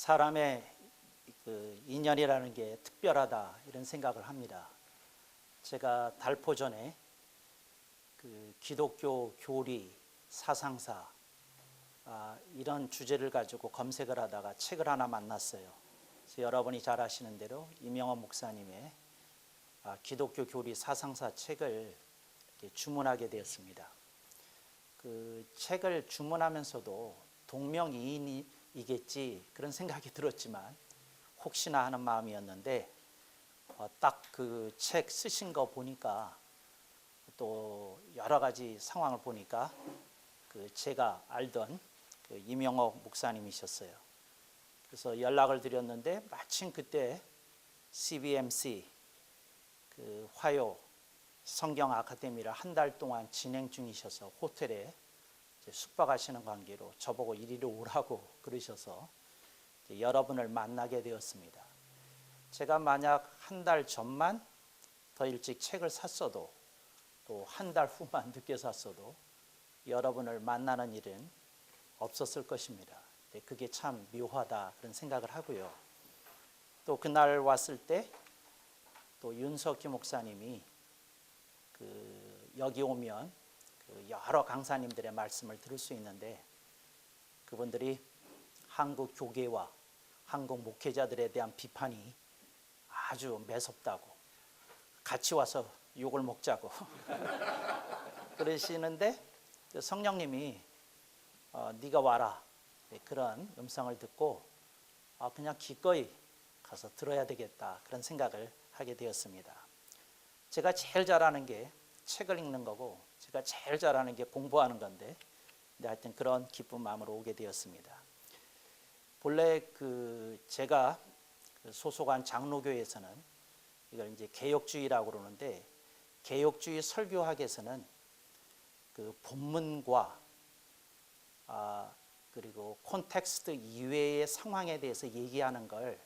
사람의 인연이라는 게 특별하다 이런 생각을 합니다. 제가 달포 전에 기독교 교리 사상사 이런 주제를 가지고 검색을 하다가 책을 하나 만났어요. 그래서 여러분이 잘 아시는 대로 이명호 목사님의 기독교 교리 사상사 책을 주문하게 되었습니다. 그 책을 주문하면서도 동명이인이겠지 그런 생각이 들었지만 혹시나 하는 마음이었는데 딱 그 책 쓰신 거 보니까 또 여러 가지 상황을 보니까 제가 알던 이명호 목사님이셨어요. 그래서 연락을 드렸는데 마침 그때 CBMC 화요 성경 아카데미를 한 달 동안 진행 중이셔서 호텔에 숙박하시는 관계로 저보고 이리로 오라고 그러셔서 여러분을 만나게 되었습니다. 제가 만약 한 달 전만 더 일찍 책을 샀어도 또 한 달 후만 늦게 샀어도 여러분을 만나는 일은 없었을 것입니다. 그게 참 묘하다 그런 생각을 하고요. 또 그날 왔을 때 또 윤석기 목사님이 여기 오면 여러 강사님들의 말씀을 들을 수 있는데 그분들이 한국 교계와 한국 목회자들에 대한 비판이 아주 매섭다고 같이 와서 욕을 먹자고 그러시는데 성령님이 네가 와라 그런 음성을 듣고 그냥 기꺼이 가서 들어야 되겠다 그런 생각을 하게 되었습니다. 제가 제일 잘하는 게 책을 읽는 거고 제가 제일 잘하는 게 공부하는 건데 하여튼 그런 기쁜 마음으로 오게 되었습니다. 본래 제가 소속한 장로교에서는 이걸 이제 개혁주의라고 그러는데 개혁주의 설교학에서는 본문과 그리고 콘텍스트 이외의 상황에 대해서 얘기하는 걸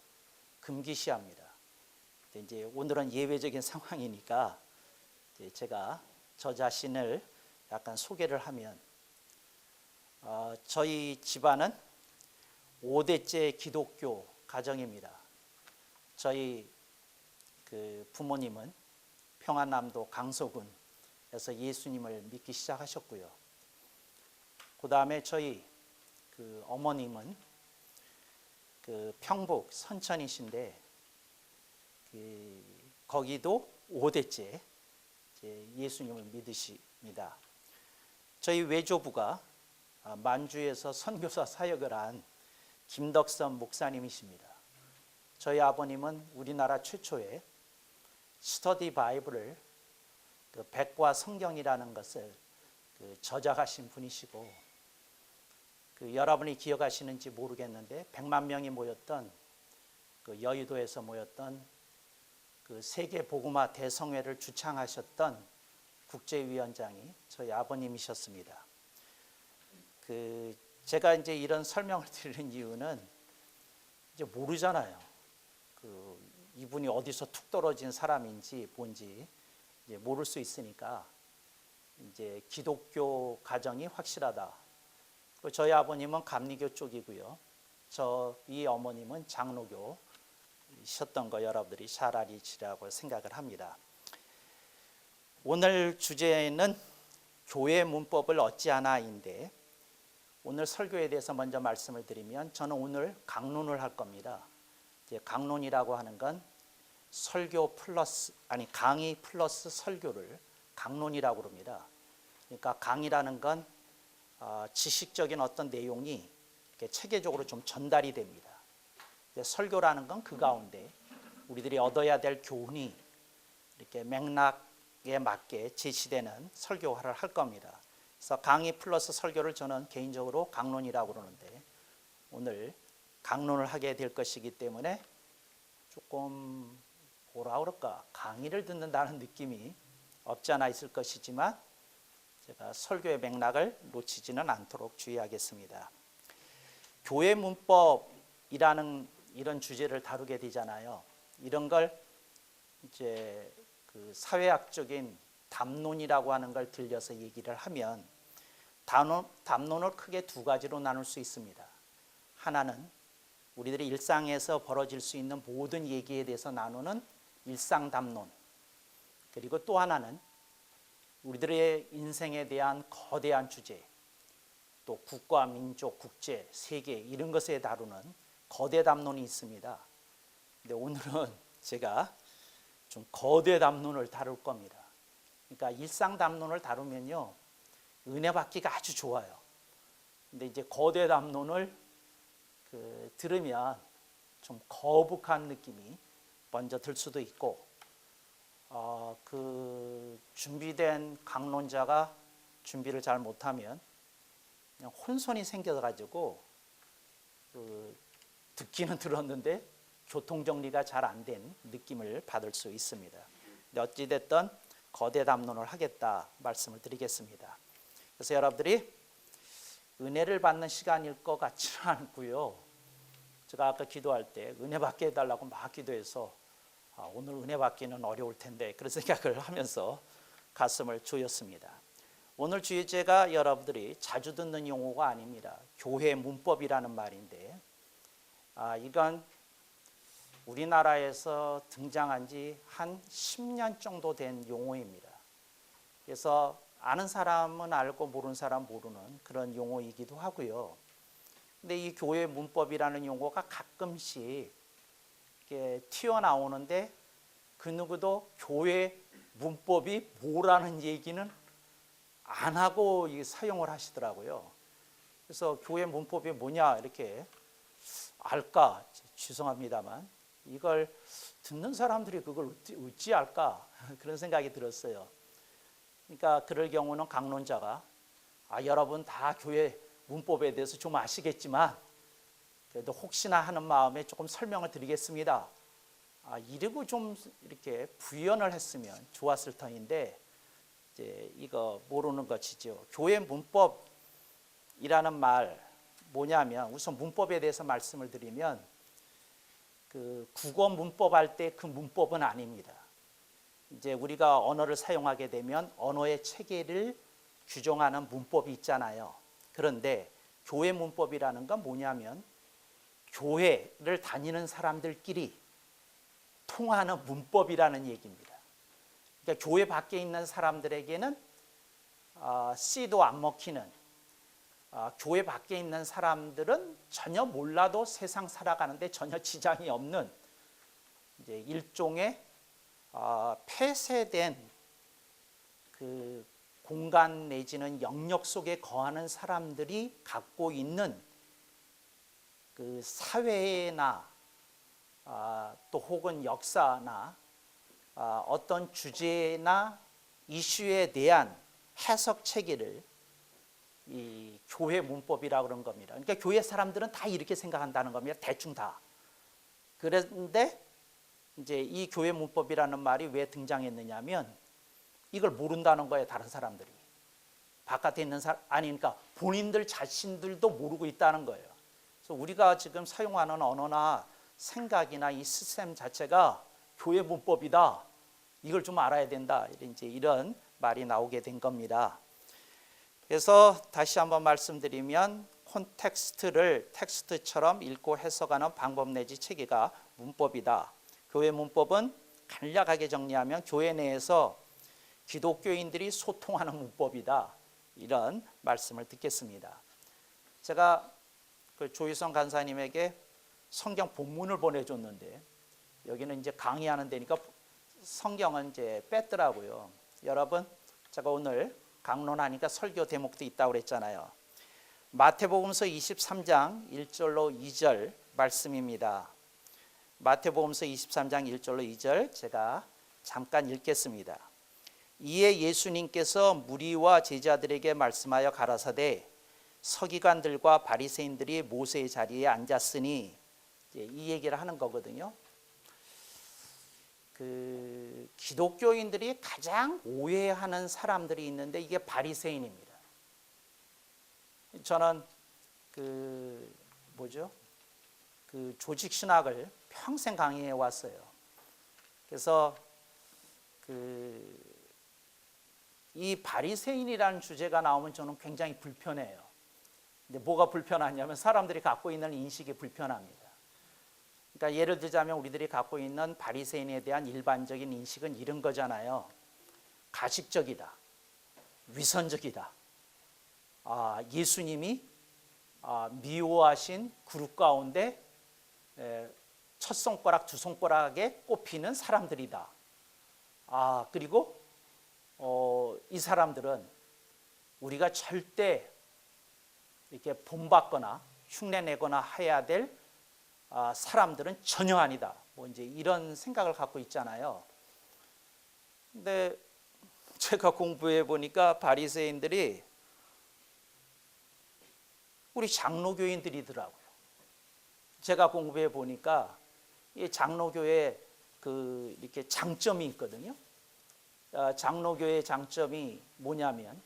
금기시합니다. 이제 오늘은 예외적인 상황이니까 제가 저 자신을 약간 소개를 하면 저희 집안은 5대째 기독교 가정입니다. 저희 부모님은 평안남도 강서군에서 예수님을 믿기 시작하셨고요. 그 다음에 저희 어머님은 평북 선천이신데 거기도 5대째 예수님을 믿으십니다. 저희 외조부가 만주에서 선교사 사역을 한 김덕선 목사님이십니다. 저희 아버님은 우리나라 최초의 스터디 바이블을 백과 성경이라는 것을 저작하신 분이시고 여러분이 기억하시는지 모르겠는데 100만 명이 모였던 여의도에서 모였던 세계 복음화 대성회를 주창하셨던 국제위원장이 저희 아버님이셨습니다. 제가 이제 이런 설명을 드리는 이유는 이제 모르잖아요. 이분이 어디서 툭 떨어진 사람인지 뭔지 이제 모를 수 있으니까 이제 기독교 가정이 확실하다. 그리고 저희 아버님은 감리교 쪽이고요. 저희 어머님은 장로교셨던 거 여러분들이 잘 알리시라고 생각을 합니다. 오늘 주제는 교회 문법을 어찌하나인데 오늘 설교에 대해서 먼저 말씀을 드리면 저는 오늘 강론을 할 겁니다. 강론이라고 하는 건 강의 플러스 설교를 강론이라고 합니다. 그러니까 강의라는 건 지식적인 어떤 내용이 이렇게 체계적으로 좀 전달이 됩니다. 설교라는 건 그 가운데 우리들이 얻어야 될 교훈이 이렇게 맥락에 맞게 제시되는 설교를 할 겁니다. 그래서 강의 플러스 설교를 저는 개인적으로 강론이라고 그러는데 오늘 강론을 하게 될 것이기 때문에 조금 뭐라 그럴까 강의를 듣는다는 느낌이 없지 않아 있을 것이지만 제가 설교의 맥락을 놓치지는 않도록 주의하겠습니다. 교회 문법이라는 이런 주제를 다루게 되잖아요. 이런 걸 이제 사회학적인 담론이라고 하는 걸 들려서 얘기를 하면 담론을 크게 두 가지로 나눌 수 있습니다. 하나는 우리들이 일상에서 벌어질 수 있는 모든 얘기에 대해서 나누는 일상담론, 그리고 또 하나는 우리들의 인생에 대한 거대한 주제, 또 국가, 민족, 국제, 세계 이런 것에 다루는 거대 담론이 있습니다. 근데 오늘은 제가 좀 거대 담론을 다룰 겁니다. 그러니까 일상 담론을 다루면요, 은혜 받기가 아주 좋아요. 근데 이제 거대 담론을 들으면 좀 거북한 느낌이 먼저 들 수도 있고, 준비된 강론자가 준비를 잘 못하면 그냥 혼선이 생겨가지고 듣기는 들었는데 교통정리가 잘 안 된 느낌을 받을 수 있습니다. 근데 어찌됐든 거대 담론을 하겠다 말씀을 드리겠습니다. 그래서 여러분들이 은혜를 받는 시간일 것 같지는 않고요. 제가 아까 기도할 때 은혜 받게 해달라고 막 기도해서 오늘 은혜 받기는 어려울 텐데 그런 생각을 하면서 가슴을 조였습니다. 오늘 주제가 여러분들이 자주 듣는 용어가 아닙니다. 교회 문법이라는 말인데, 이건 우리나라에서 등장한 지 한 10년 정도 된 용어입니다. 그래서 아는 사람은 알고 모르는 사람 모르는 그런 용어이기도 하고요. 근데 이 교회 문법이라는 용어가 가끔씩 이렇게 튀어나오는데 그 누구도 교회 문법이 뭐라는 얘기는 안 하고 사용을 하시더라고요. 그래서 교회 문법이 뭐냐 이렇게 알까? 죄송합니다만 이걸 듣는 사람들이 그걸 어찌 알까? 그런 생각이 들었어요. 그러니까 그럴 경우는 강론자가 여러분 다 교회 문법에 대해서 좀 아시겠지만 그래도 혹시나 하는 마음에 조금 설명을 드리겠습니다. 이러고 좀 이렇게 부연을 했으면 좋았을 터인데 이제 이거 모르는 것이죠. 교회 문법이라는 말 뭐냐면 우선 문법에 대해서 말씀을 드리면 국어 문법 할 때 그 문법은 아닙니다. 이제 우리가 언어를 사용하게 되면 언어의 체계를 규정하는 문법이 있잖아요. 그런데 교회 문법이라는 건 뭐냐면 교회를 다니는 사람들끼리 통하는 문법이라는 얘기입니다. 그러니까 교회 밖에 있는 사람들에게는 씨도 안 먹히는, 교회 밖에 있는 사람들은 전혀 몰라도 세상 살아가는데 전혀 지장이 없는 이제 일종의 폐쇄된 그 공간 내지는 영역 속에 거하는 사람들이 갖고 있는 그 사회나 또 혹은 역사나 어떤 주제나 이슈에 대한 해석 체계를 이 교회 문법이라고 그런 겁니다. 그러니까 교회 사람들은 다 이렇게 생각한다는 겁니다. 대충 다. 그런데 이제 이 교회 문법이라는 말이 왜 등장했느냐면 이걸 모른다는 거예요. 다른 사람들이. 바깥에 있는 사람 그러니까 본인들 자신들도 모르고 있다는 거예요. 그래서 우리가 지금 사용하는 언어나 생각이나 이 시스템 자체가 교회 문법이다. 이걸 좀 알아야 된다. 이제 이런 말이 나오게 된 겁니다. 그래서 다시 한번 말씀드리면 콘텍스트를 텍스트처럼 읽고 해석하는 방법 내지 체계가 문법이다. 교회 문법은 간략하게 정리하면 교회 내에서 기독교인들이 소통하는 문법이다. 이런 말씀을 듣겠습니다. 제가 그 조희성 간사님에게 성경 본문을 보내줬는데 여기는 이제 강의하는 데니까 성경은 이제 뺐더라고요. 여러분, 제가 오늘 강론하니까 설교 대목도 있다고 그랬잖아요. 마태복음서 23장 1절로 2절 말씀입니다. 마태복음서 23장 1절로 2절 제가 잠깐 읽겠습니다. 이에 예수님께서 무리와 제자들에게 말씀하여 가라사대 서기관들과 바리새인들이 모세의 자리에 앉았으니 이 얘기를 하는 거거든요. 그 기독교인들이 가장 오해하는 사람들이 있는데 이게 바리새인입니다. 저는 그 조직 신학을 평생 강의해 왔어요. 그래서 이 바리새인이라는 주제가 나오면 저는 굉장히 불편해요. 근데 뭐가 불편하냐면 사람들이 갖고 있는 인식이 불편합니다. 그러니까 예를 들자면 우리들이 갖고 있는 바리새인에 대한 일반적인 인식은 이런 거잖아요. 가식적이다, 위선적이다. 예수님이 미워하신 그룹 가운데 첫 손가락, 두 손가락에 꼽히는 사람들이다. 그리고 이 사람들은 우리가 절대 이렇게 본받거나 흉내내거나 해야 될 사람들은 전혀 아니다. 뭐 이제 이런 생각을 갖고 있잖아요. 근데 제가 공부해 보니까 바리새인들이 우리 장로교인들이더라고요. 제가 공부해 보니까 이 장로교에 이렇게 장점이 있거든요. 장로교의 장점이 뭐냐면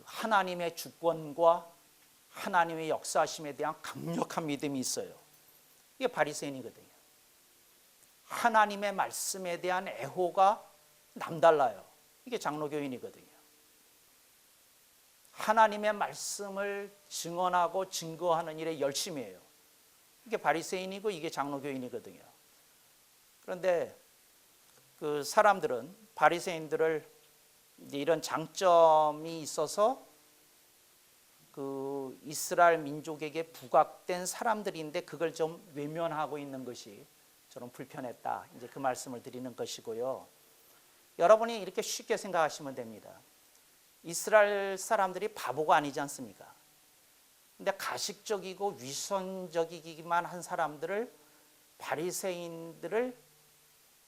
하나님의 주권과 하나님의 역사하심에 대한 강력한 믿음이 있어요. 이게 바리새인이거든요. 하나님의 말씀에 대한 애호가 남달라요. 이게 장로교인이거든요. 하나님의 말씀을 증언하고 증거하는 일에 열심히 해요. 이게 바리새인이고 이게 장로교인이거든요. 그런데 그 사람들은 바리새인들을 이런 장점이 있어서 그 이스라엘 민족에게 부각된 사람들인데 그걸 좀 외면하고 있는 것이 저는 불편했다. 이제 그 말씀을 드리는 것이고요. 여러분이 이렇게 쉽게 생각하시면 됩니다. 이스라엘 사람들이 바보가 아니지 않습니까? 근데 가식적이고 위선적이기만 한 사람들을, 바리새인들을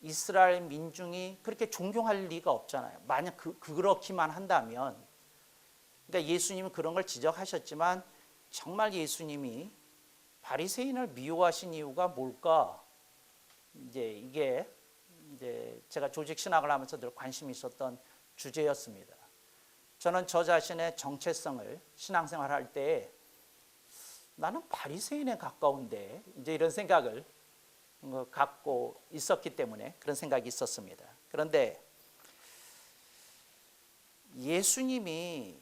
이스라엘 민중이 그렇게 존경할 리가 없잖아요. 만약 그렇기만 한다면, 그러니까 예수님은 그런 걸 지적하셨지만 정말 예수님이 바리새인을 미워하신 이유가 뭘까? 이게 제가 조직 신학을 하면서 늘 관심이 있었던 주제였습니다. 저는 저 자신의 정체성을 신앙생활할 때 나는 바리새인에 가까운데 이제 이런 생각을 갖고 있었기 때문에 그런 생각이 있었습니다. 그런데 예수님이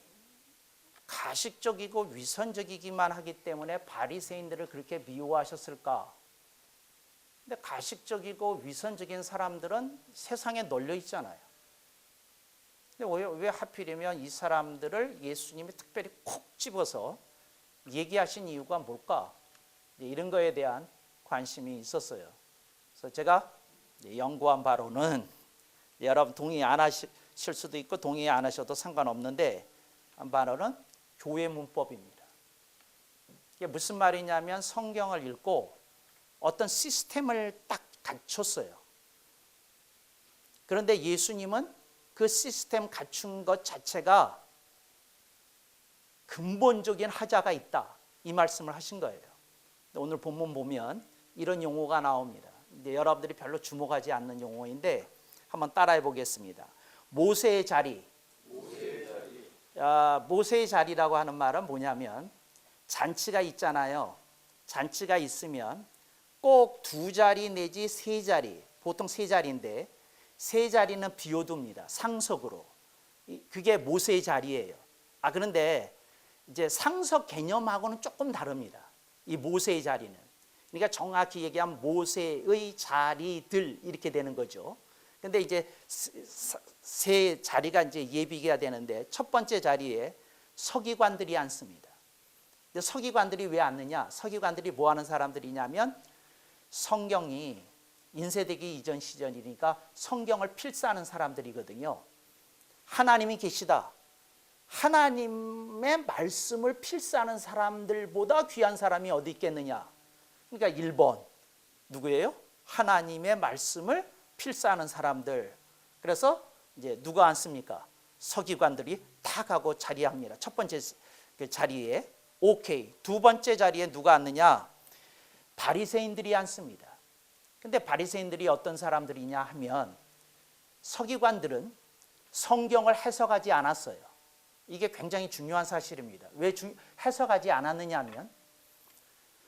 가식적이고 위선적이기만 하기 때문에 바리새인들을 그렇게 미워하셨을까? 근데 가식적이고 위선적인 사람들은 세상에 널려 있잖아요. 근데 왜 하필이면 이 사람들을 예수님이 특별히 콕 집어서 얘기하신 이유가 뭘까? 이런 거에 대한 관심이 있었어요. 그래서 제가 연구한 바로는, 여러분 동의 안 하실 수도 있고 동의 안 하셔도 상관없는데, 한 바로는 교회 문법입니다. 이게 무슨 말이냐면 성경을 읽고 어떤 시스템을 딱 갖췄어요. 그런데 예수님은 그 시스템 갖춘 것 자체가 근본적인 하자가 있다, 이 말씀을 하신 거예요. 오늘 본문 보면 이런 용어가 나옵니다. 근데 여러분들이 별로 주목하지 않는 용어인데 한번 따라해 보겠습니다. 모세의 자리. 모세의 자리라고 하는 말은 뭐냐면, 잔치가 있잖아요. 잔치가 있으면 꼭 두 자리 내지 세 자리, 보통 세 자리인데 세 자리는 비워둡니다. 상석으로. 그게 모세의 자리예요. 그런데 이제 상석 개념하고는 조금 다릅니다. 이 모세의 자리는. 그러니까 정확히 얘기하면 모세의 자리들 이렇게 되는 거죠. 근데 이제 세 자리가 이제 예비가 되는데, 첫 번째 자리에 서기관들이 앉습니다. 근데 서기관들이 왜 앉느냐? 서기관들이 뭐 하는 사람들이냐면, 성경이 인쇄되기 이전 시절이니까 성경을 필사하는 사람들이거든요. 하나님이 계시다. 하나님의 말씀을 필사하는 사람들보다 귀한 사람이 어디 있겠느냐? 그러니까 1번 누구예요? 하나님의 말씀을 필사하는 사람들. 그래서 이제 누가 앉습니까? 서기관들이 다 가고 자리합니다. 첫 번째 그 자리에. 오케이. 두 번째 자리에 누가 앉느냐? 바리새인들이 앉습니다. 근데 바리새인들이 어떤 사람들이냐 하면, 서기관들은 성경을 해석하지 않았어요. 이게 굉장히 중요한 사실입니다. 왜 해석하지 않았느냐 하면,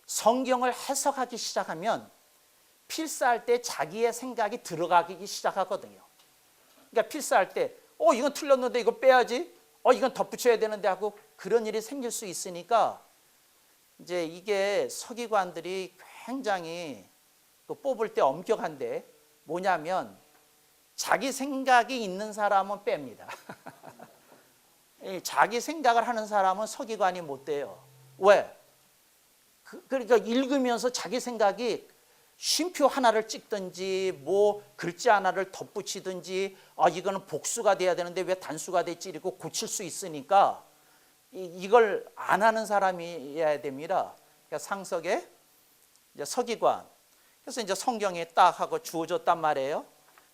성경을 해석하기 시작하면 필사할 때 자기의 생각이 들어가기 시작하거든요. 그러니까 필사할 때 이건 틀렸는데 이거 빼야지, 이건 덧붙여야 되는데 하고 그런 일이 생길 수 있으니까, 이제 이게 서기관들이 굉장히 그 뽑을 때 엄격한데 뭐냐면 자기 생각이 있는 사람은 뺍니다. 자기 생각을 하는 사람은 서기관이 못 돼요. 왜? 그러니까 읽으면서 자기 생각이 쉼표 하나를 찍든지 뭐 글자 하나를 덧붙이든지 이거는 복수가 돼야 되는데 왜 단수가 됐지 이러고 고칠 수 있으니까 이걸 안 하는 사람이어야 됩니다. 그러니까 상석에 이제 서기관. 그래서 이제 성경에 딱 하고 주어졌단 말이에요.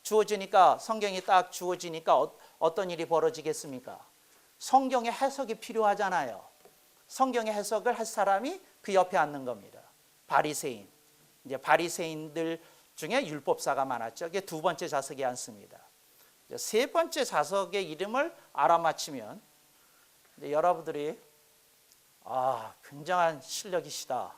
주어지니까 성경이 딱 주어지니까 어떤 일이 벌어지겠습니까? 성경의 해석이 필요하잖아요. 성경의 해석을 할 사람이 그 옆에 앉는 겁니다. 바리새인. 이제 바리새인들 중에 율법사가 많았죠. 이게 두 번째 좌석에 앉습니다. 세 번째 좌석의 이름을 알아맞히면 여러분들이 굉장한 실력이시다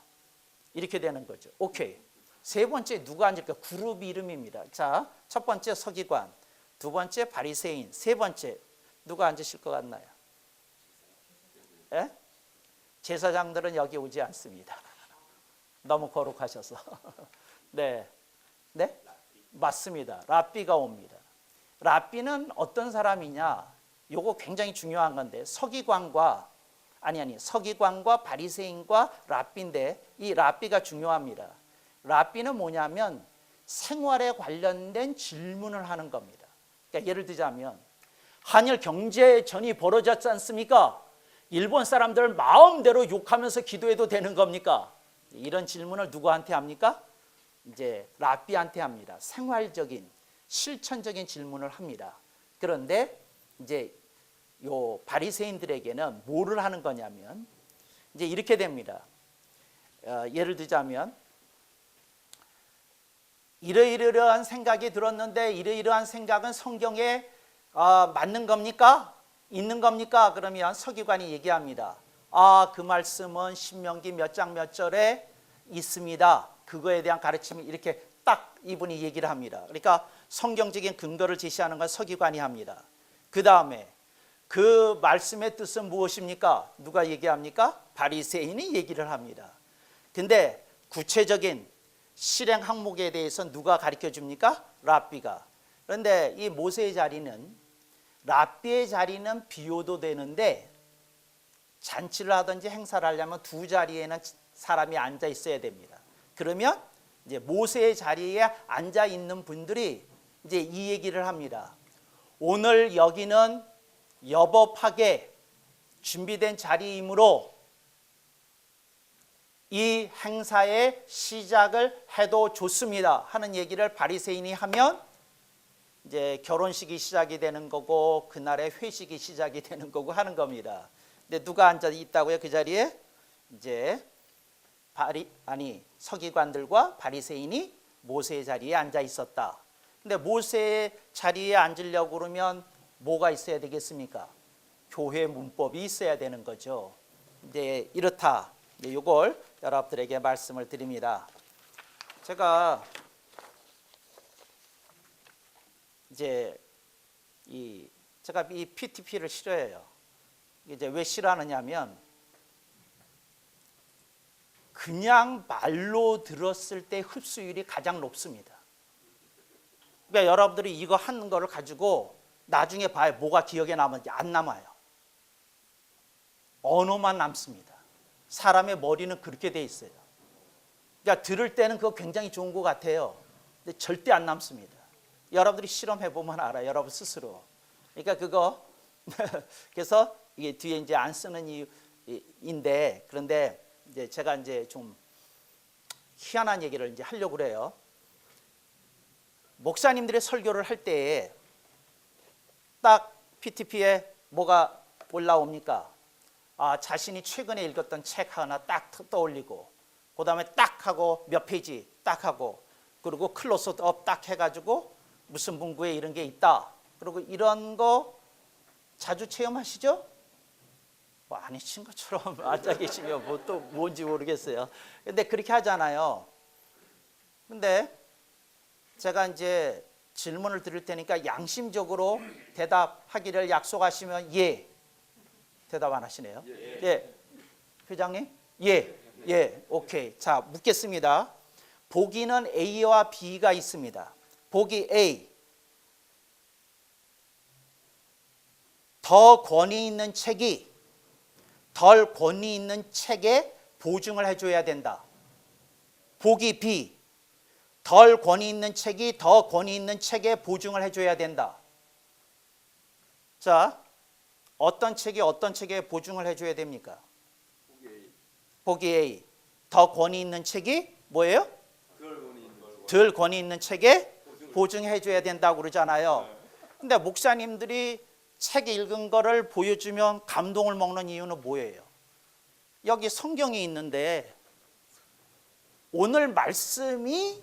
이렇게 되는 거죠. 오케이. 세 번째 누가 앉을까? 그룹 이름입니다. 자, 첫 번째 서기관, 두 번째 바리새인, 세 번째 누가 앉으실 것 같나요? 예? 제사장들은 여기 오지 않습니다. 너무 거룩하셔서. 네, 네, 맞습니다. 랍비가 옵니다. 랍비는 어떤 사람이냐? 요거 굉장히 중요한 건데 서기관과 바리새인과 랍비인데 이 랍비가 중요합니다. 랍비는 뭐냐면 생활에 관련된 질문을 하는 겁니다. 그러니까 예를 들자면 한일 경제전이 벌어졌지 않습니까? 일본 사람들 마음대로 욕하면서 기도해도 되는 겁니까? 이런 질문을 누구한테 합니까? 이제 랍비한테 합니다. 생활적인 실천적인 질문을 합니다. 그런데 이제 요 바리새인들에게는 뭐를 하는 거냐면 이제 이렇게 됩니다. 예를 들자면 이러이러한 생각이 들었는데 이러이러한 생각은 성경에 맞는 겁니까? 있는 겁니까? 그러면 서기관이 얘기합니다. 그 말씀은 신명기 몇 장 몇 절에 있습니다. 그거에 대한 가르침이 이렇게 딱 이분이 얘기를 합니다. 그러니까 성경적인 근거를 제시하는 건 서기관이 합니다. 그 다음에 그 말씀의 뜻은 무엇입니까? 누가 얘기합니까? 바리새인이 얘기를 합니다. 근데 구체적인 실행 항목에 대해서 누가 가르쳐 줍니까? 랍비가. 그런데 이 모세의 자리는 랍비의 자리는 비워도 되는데 잔치를 하든지 행사를 하려면 두 자리에는 사람이 앉아 있어야 됩니다. 그러면 이제 모세의 자리에 앉아 있는 분들이 이제 이 얘기를 합니다. 오늘 여기는 여법하게 준비된 자리이므로 이 행사의 시작을 해도 좋습니다 하는 얘기를 바리새인이 하면 이제 결혼식이 시작이 되는 거고 그날의 회식이 시작이 되는 거고 하는 겁니다. 근데 누가 앉아 있다고요? 그 자리에 이제 서기관들과 바리새인이 모세의 자리에 앉아 있었다. 근데 모세의 자리에 앉으려고 그러면 뭐가 있어야 되겠습니까? 교회 문법이 있어야 되는 거죠. 이제 이렇다. 이걸 여러분들에게 말씀을 드립니다. 제가 이 PTP를 싫어해요. 이제 왜 싫어하느냐면 그냥 말로 들었을 때 흡수율이 가장 높습니다. 그러니까 여러분들이 이거 한 거를 가지고 나중에 봐요. 뭐가 기억에 남은지 안 남아요. 언어만 남습니다. 사람의 머리는 그렇게 돼 있어요. 그러니까 들을 때는 그거 굉장히 좋은 것 같아요. 근데 절대 안 남습니다. 여러분들이 실험해 보면 알아요. 여러분 스스로. 그러니까 그거 그래서 이게 뒤에 이제 안 쓰는 이유인데 그런데 이제 제가 이제 좀 희한한 얘기를 이제 하려고 그래요. 목사님들의 설교를 할 때에 딱 PTP에 뭐가 올라옵니까? 자신이 최근에 읽었던 책 하나 딱 떠올리고 그 다음에 딱 하고 몇 페이지 딱 하고 그리고 클로즈업 딱 해가지고 무슨 문구에 이런 게 있다. 그리고 이런 거 자주 체험하시죠? 뭐 아니신 것처럼 앉아 계시면 뭐 또 뭔지 모르겠어요. 근데 그렇게 하잖아요. 근데 제가 이제 질문을 드릴 테니까 양심적으로 대답하기를 약속하시면 예. 대답 안 하시네요. 예. 회장님? 예. 오케이. 자, 묻겠습니다. 보기는 A와 B가 있습니다. 보기 A. 더 권위 있는 책이 덜 권위 있는 책에 보증을 해줘야 된다. 보기 B. 덜 권위 있는 책이 더 권위 있는 책에 보증을 해줘야 된다. 자, 어떤 책이 어떤 책에 보증을 해줘야 됩니까? 보기 A. 더 권위 있는 책이 뭐예요? 덜 권위 있는 책에 보증해줘야 된다고 그러잖아요. 근데 목사님들이 책 읽은 거를 보여주면 감동을 먹는 이유는 뭐예요? 여기 성경이 있는데 오늘 말씀이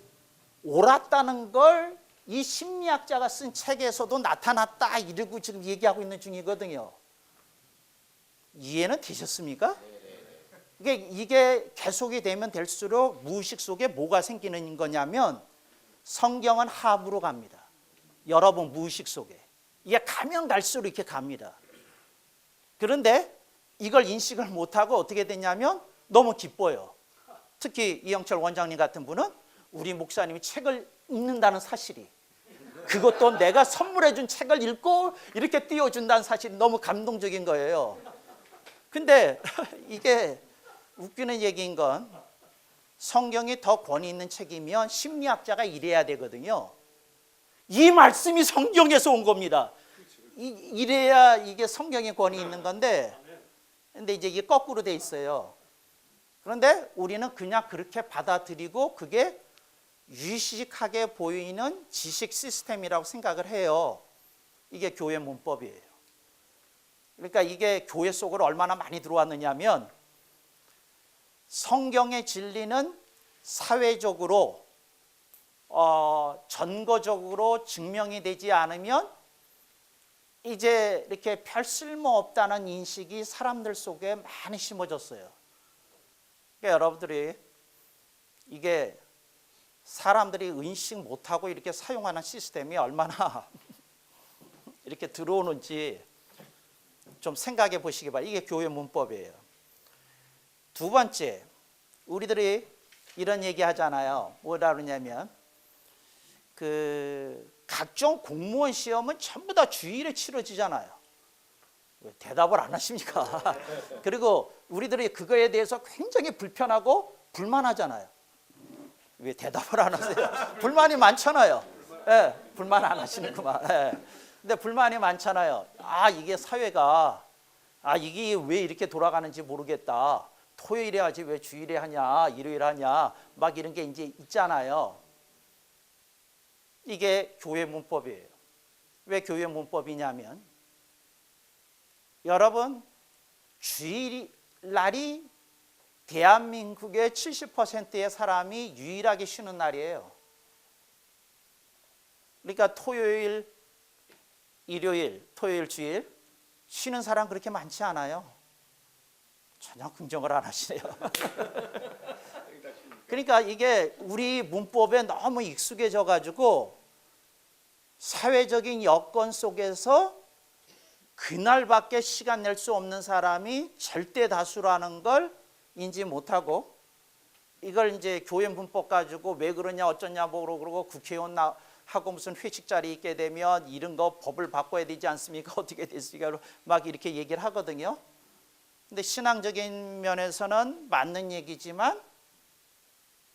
옳았다는 걸 이 심리학자가 쓴 책에서도 나타났다 이러고 지금 얘기하고 있는 중이거든요. 이해는 되셨습니까? 이게 계속이 되면 될수록 무의식 속에 뭐가 생기는 거냐면 성경은 하부로 갑니다. 여러분 무의식 속에. 이게 가면 갈수록 이렇게 갑니다. 그런데 이걸 인식을 못하고 어떻게 됐냐면 너무 기뻐요. 특히 이영철 원장님 같은 분은 우리 목사님이 책을 읽는다는 사실이, 그것도 내가 선물해 준 책을 읽고 이렇게 띄워준다는 사실이 너무 감동적인 거예요. 근데 이게 웃기는 얘기인 건 성경이 더 권위 있는 책이면 심리학자가 이래야 되거든요. 이 말씀이 성경에서 온 겁니다. 이래야 이게 성경의 권위 있는 건데, 근데 이제 이게 거꾸로 돼 있어요. 그런데 우리는 그냥 그렇게 받아들이고 그게 유식하게 보이는 지식 시스템이라고 생각을 해요. 이게 교회 문법이에요. 그러니까 이게 교회 속으로 얼마나 많이 들어왔느냐면 성경의 진리는 사회적으로 전거적으로 증명이 되지 않으면 이제 이렇게 별 쓸모없다는 인식이 사람들 속에 많이 심어졌어요. 그러니까 여러분들이 이게 사람들이 인식 못하고 이렇게 사용하는 시스템이 얼마나 이렇게 들어오는지 좀 생각해 보시기 바랍니다. 이게 교회 문법이에요. 두 번째, 우리들이 이런 얘기 하잖아요. 뭐라 그러냐면 각종 공무원 시험은 전부 다 주일에 치러지잖아요. 왜 대답을 안 하십니까? 그리고 우리들이 그거에 대해서 굉장히 불편하고 불만하잖아요. 왜 대답을 안 하세요? 불만이 많잖아요. 예, 불만 안 하시는구만. 예. 근데 불만이 많잖아요. 이게 사회가 이게 왜 이렇게 돌아가는지 모르겠다. 토요일에 하지 왜 주일에 하냐, 일요일에 하냐, 막 이런 게 이제 있잖아요. 이게 교회 문법이에요. 왜 교회 문법이냐면 여러분 주일날이 대한민국의 70%의 사람이 유일하게 쉬는 날이에요. 그러니까 토요일, 일요일, 토요일, 주일 쉬는 사람 그렇게 많지 않아요. 전혀 긍정을 안 하시네요. 그러니까 이게 우리 문법에 너무 익숙해져 가지고 사회적인 여건 속에서 그날밖에 시간 낼 수 없는 사람이 절대 다수라는 걸 인지 못하고 이걸 이제 교회 문법 가지고 왜 그러냐 어쩌냐 뭐로 그러고 국회의원 하고 무슨 회식 자리 있게 되면 이런 거 법을 바꿔야 되지 않습니까? 어떻게 됐습니까? 막 이렇게 얘기를 하거든요. 근데 신앙적인 면에서는 맞는 얘기지만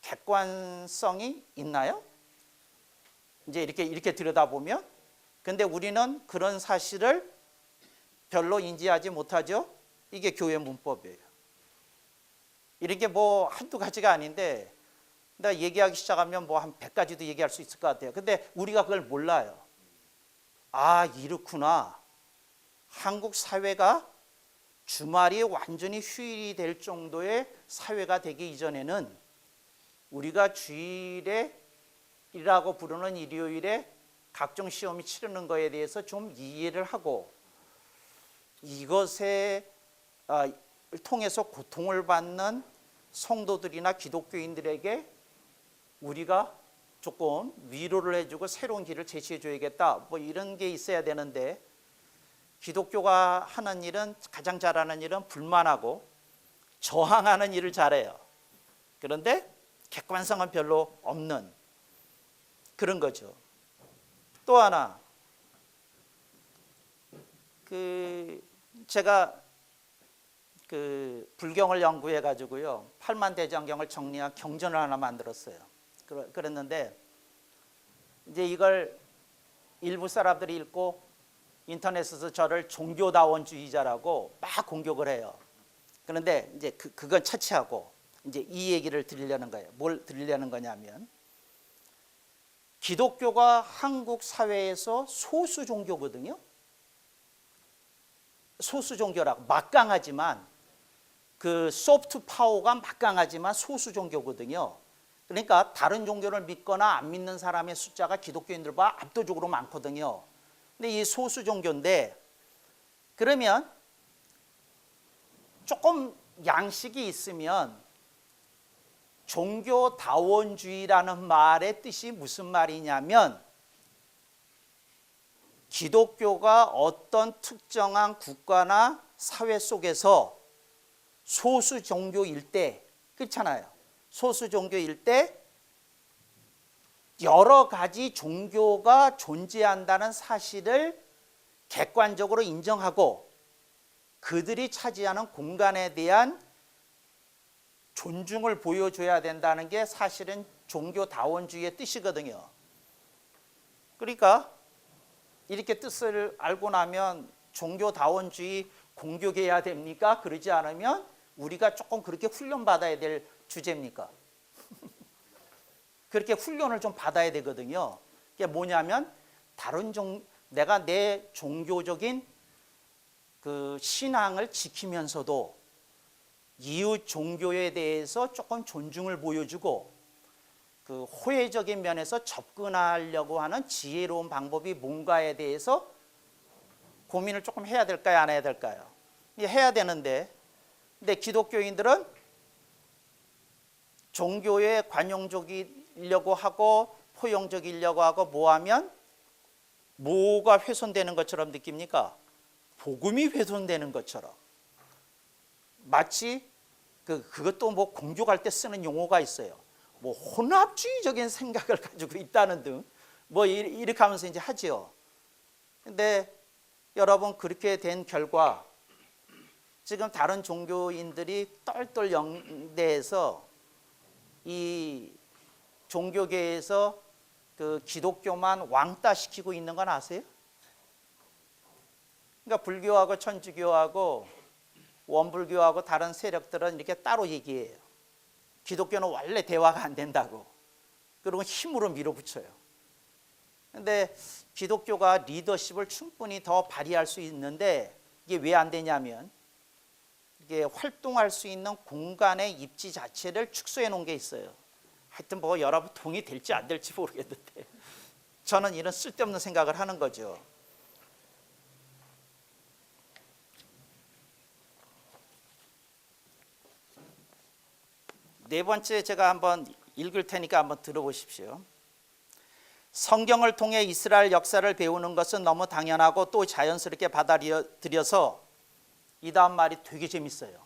객관성이 있나요? 이제 이렇게 들여다보면, 근데 우리는 그런 사실을 별로 인지하지 못하죠. 이게 교회 문법이에요. 이렇게 뭐 한두 가지가 아닌데 내가 얘기하기 시작하면 뭐 한 100가지도 얘기할 수 있을 것 같아요. 근데 우리가 그걸 몰라요. 이렇구나. 한국 사회가 주말이 완전히 휴일이 될 정도의 사회가 되기 이전에는 우리가 주일이라고 부르는 일요일에 각종 시험이 치르는 거에 대해서 좀 이해를 하고 이것에 통해서 고통을 받는 성도들이나 기독교인들에게 우리가 조금 위로를 해주고 새로운 길을 제시해 줘야겠다. 뭐 이런 게 있어야 되는데 기독교가 하는 일은 가장 잘하는 일은 불만하고 저항하는 일을 잘해요. 그런데 객관성은 별로 없는 그런 거죠. 또 하나, 제가 불경을 연구해 가지고요 8만대장경을 정리한 경전을 하나 만들었어요. 그랬는데 이제 이걸 일부 사람들이 읽고 인터넷에서 저를 종교다원주의자라고 막 공격을 해요. 그런데 이제 그건 차치하고 이제 이 얘기를 드리려는 거예요. 뭘 드리려는 거냐면, 기독교가 한국 사회에서 소수 종교거든요. 소수 종교라고, 막강하지만 그 소프트 파워가 막강하지만 소수 종교거든요. 그러니까 다른 종교를 믿거나 안 믿는 사람의 숫자가 기독교인들보다 압도적으로 많거든요. 근데 이 소수 종교인데, 그러면 조금 양식이 있으면 종교다원주의라는 말의 뜻이 무슨 말이냐면, 기독교가 어떤 특정한 국가나 사회 속에서 소수 종교일 때, 그렇잖아요. 소수 종교일 때 여러 가지 종교가 존재한다는 사실을 객관적으로 인정하고 그들이 차지하는 공간에 대한 존중을 보여줘야 된다는 게 사실은 종교다원주의의 뜻이거든요. 그러니까 이렇게 뜻을 알고 나면 종교다원주의 공격해야 됩니까? 그러지 않으면 우리가 조금 그렇게 훈련받아야 될 주제입니까? 그렇게 훈련을 좀 받아야 되거든요. 그게 뭐냐면, 내가 내 종교적인 그 신앙을 지키면서도 이웃 종교에 대해서 조금 존중을 보여주고 그 호혜적인 면에서 접근하려고 하는 지혜로운 방법이 뭔가에 대해서 고민을 조금 해야 될까요? 안 해야 될까요? 해야 되는데, 근데 기독교인들은 종교에 관용적이려고 하고 포용적이려고 하고 뭐하면 뭐가 훼손되는 것처럼 느낍니까? 복음이 훼손되는 것처럼. 마치 그것도 뭐 공격할 때 쓰는 용어가 있어요. 뭐 혼합주의적인 생각을 가지고 있다는 등 뭐 이렇게 하면서 이제 하지요. 근데 여러분, 그렇게 된 결과 지금 다른 종교인들이 똘똘 영대해서 이 종교계에서 그 기독교만 왕따시키고 있는 건 아세요? 그러니까 불교하고 천주교하고 원불교하고 다른 세력들은 이렇게 따로 얘기해요. 기독교는 원래 대화가 안 된다고. 그리고 힘으로 밀어붙여요. 그런데 기독교가 리더십을 충분히 더 발휘할 수 있는데 이게 왜 안 되냐면, 이게 활동할 수 있는 공간의 입지 자체를 축소해 놓은 게 있어요. 하여튼 뭐 여러분 동의될지 안 될지 모르겠는데 저는 이런 쓸데없는 생각을 하는 거죠. 네 번째, 제가 한번 읽을 테니까 한번 들어보십시오. 성경을 통해 이스라엘 역사를 배우는 것은 너무 당연하고 또 자연스럽게 받아들여서 이 다음 말이 되게 재밌어요.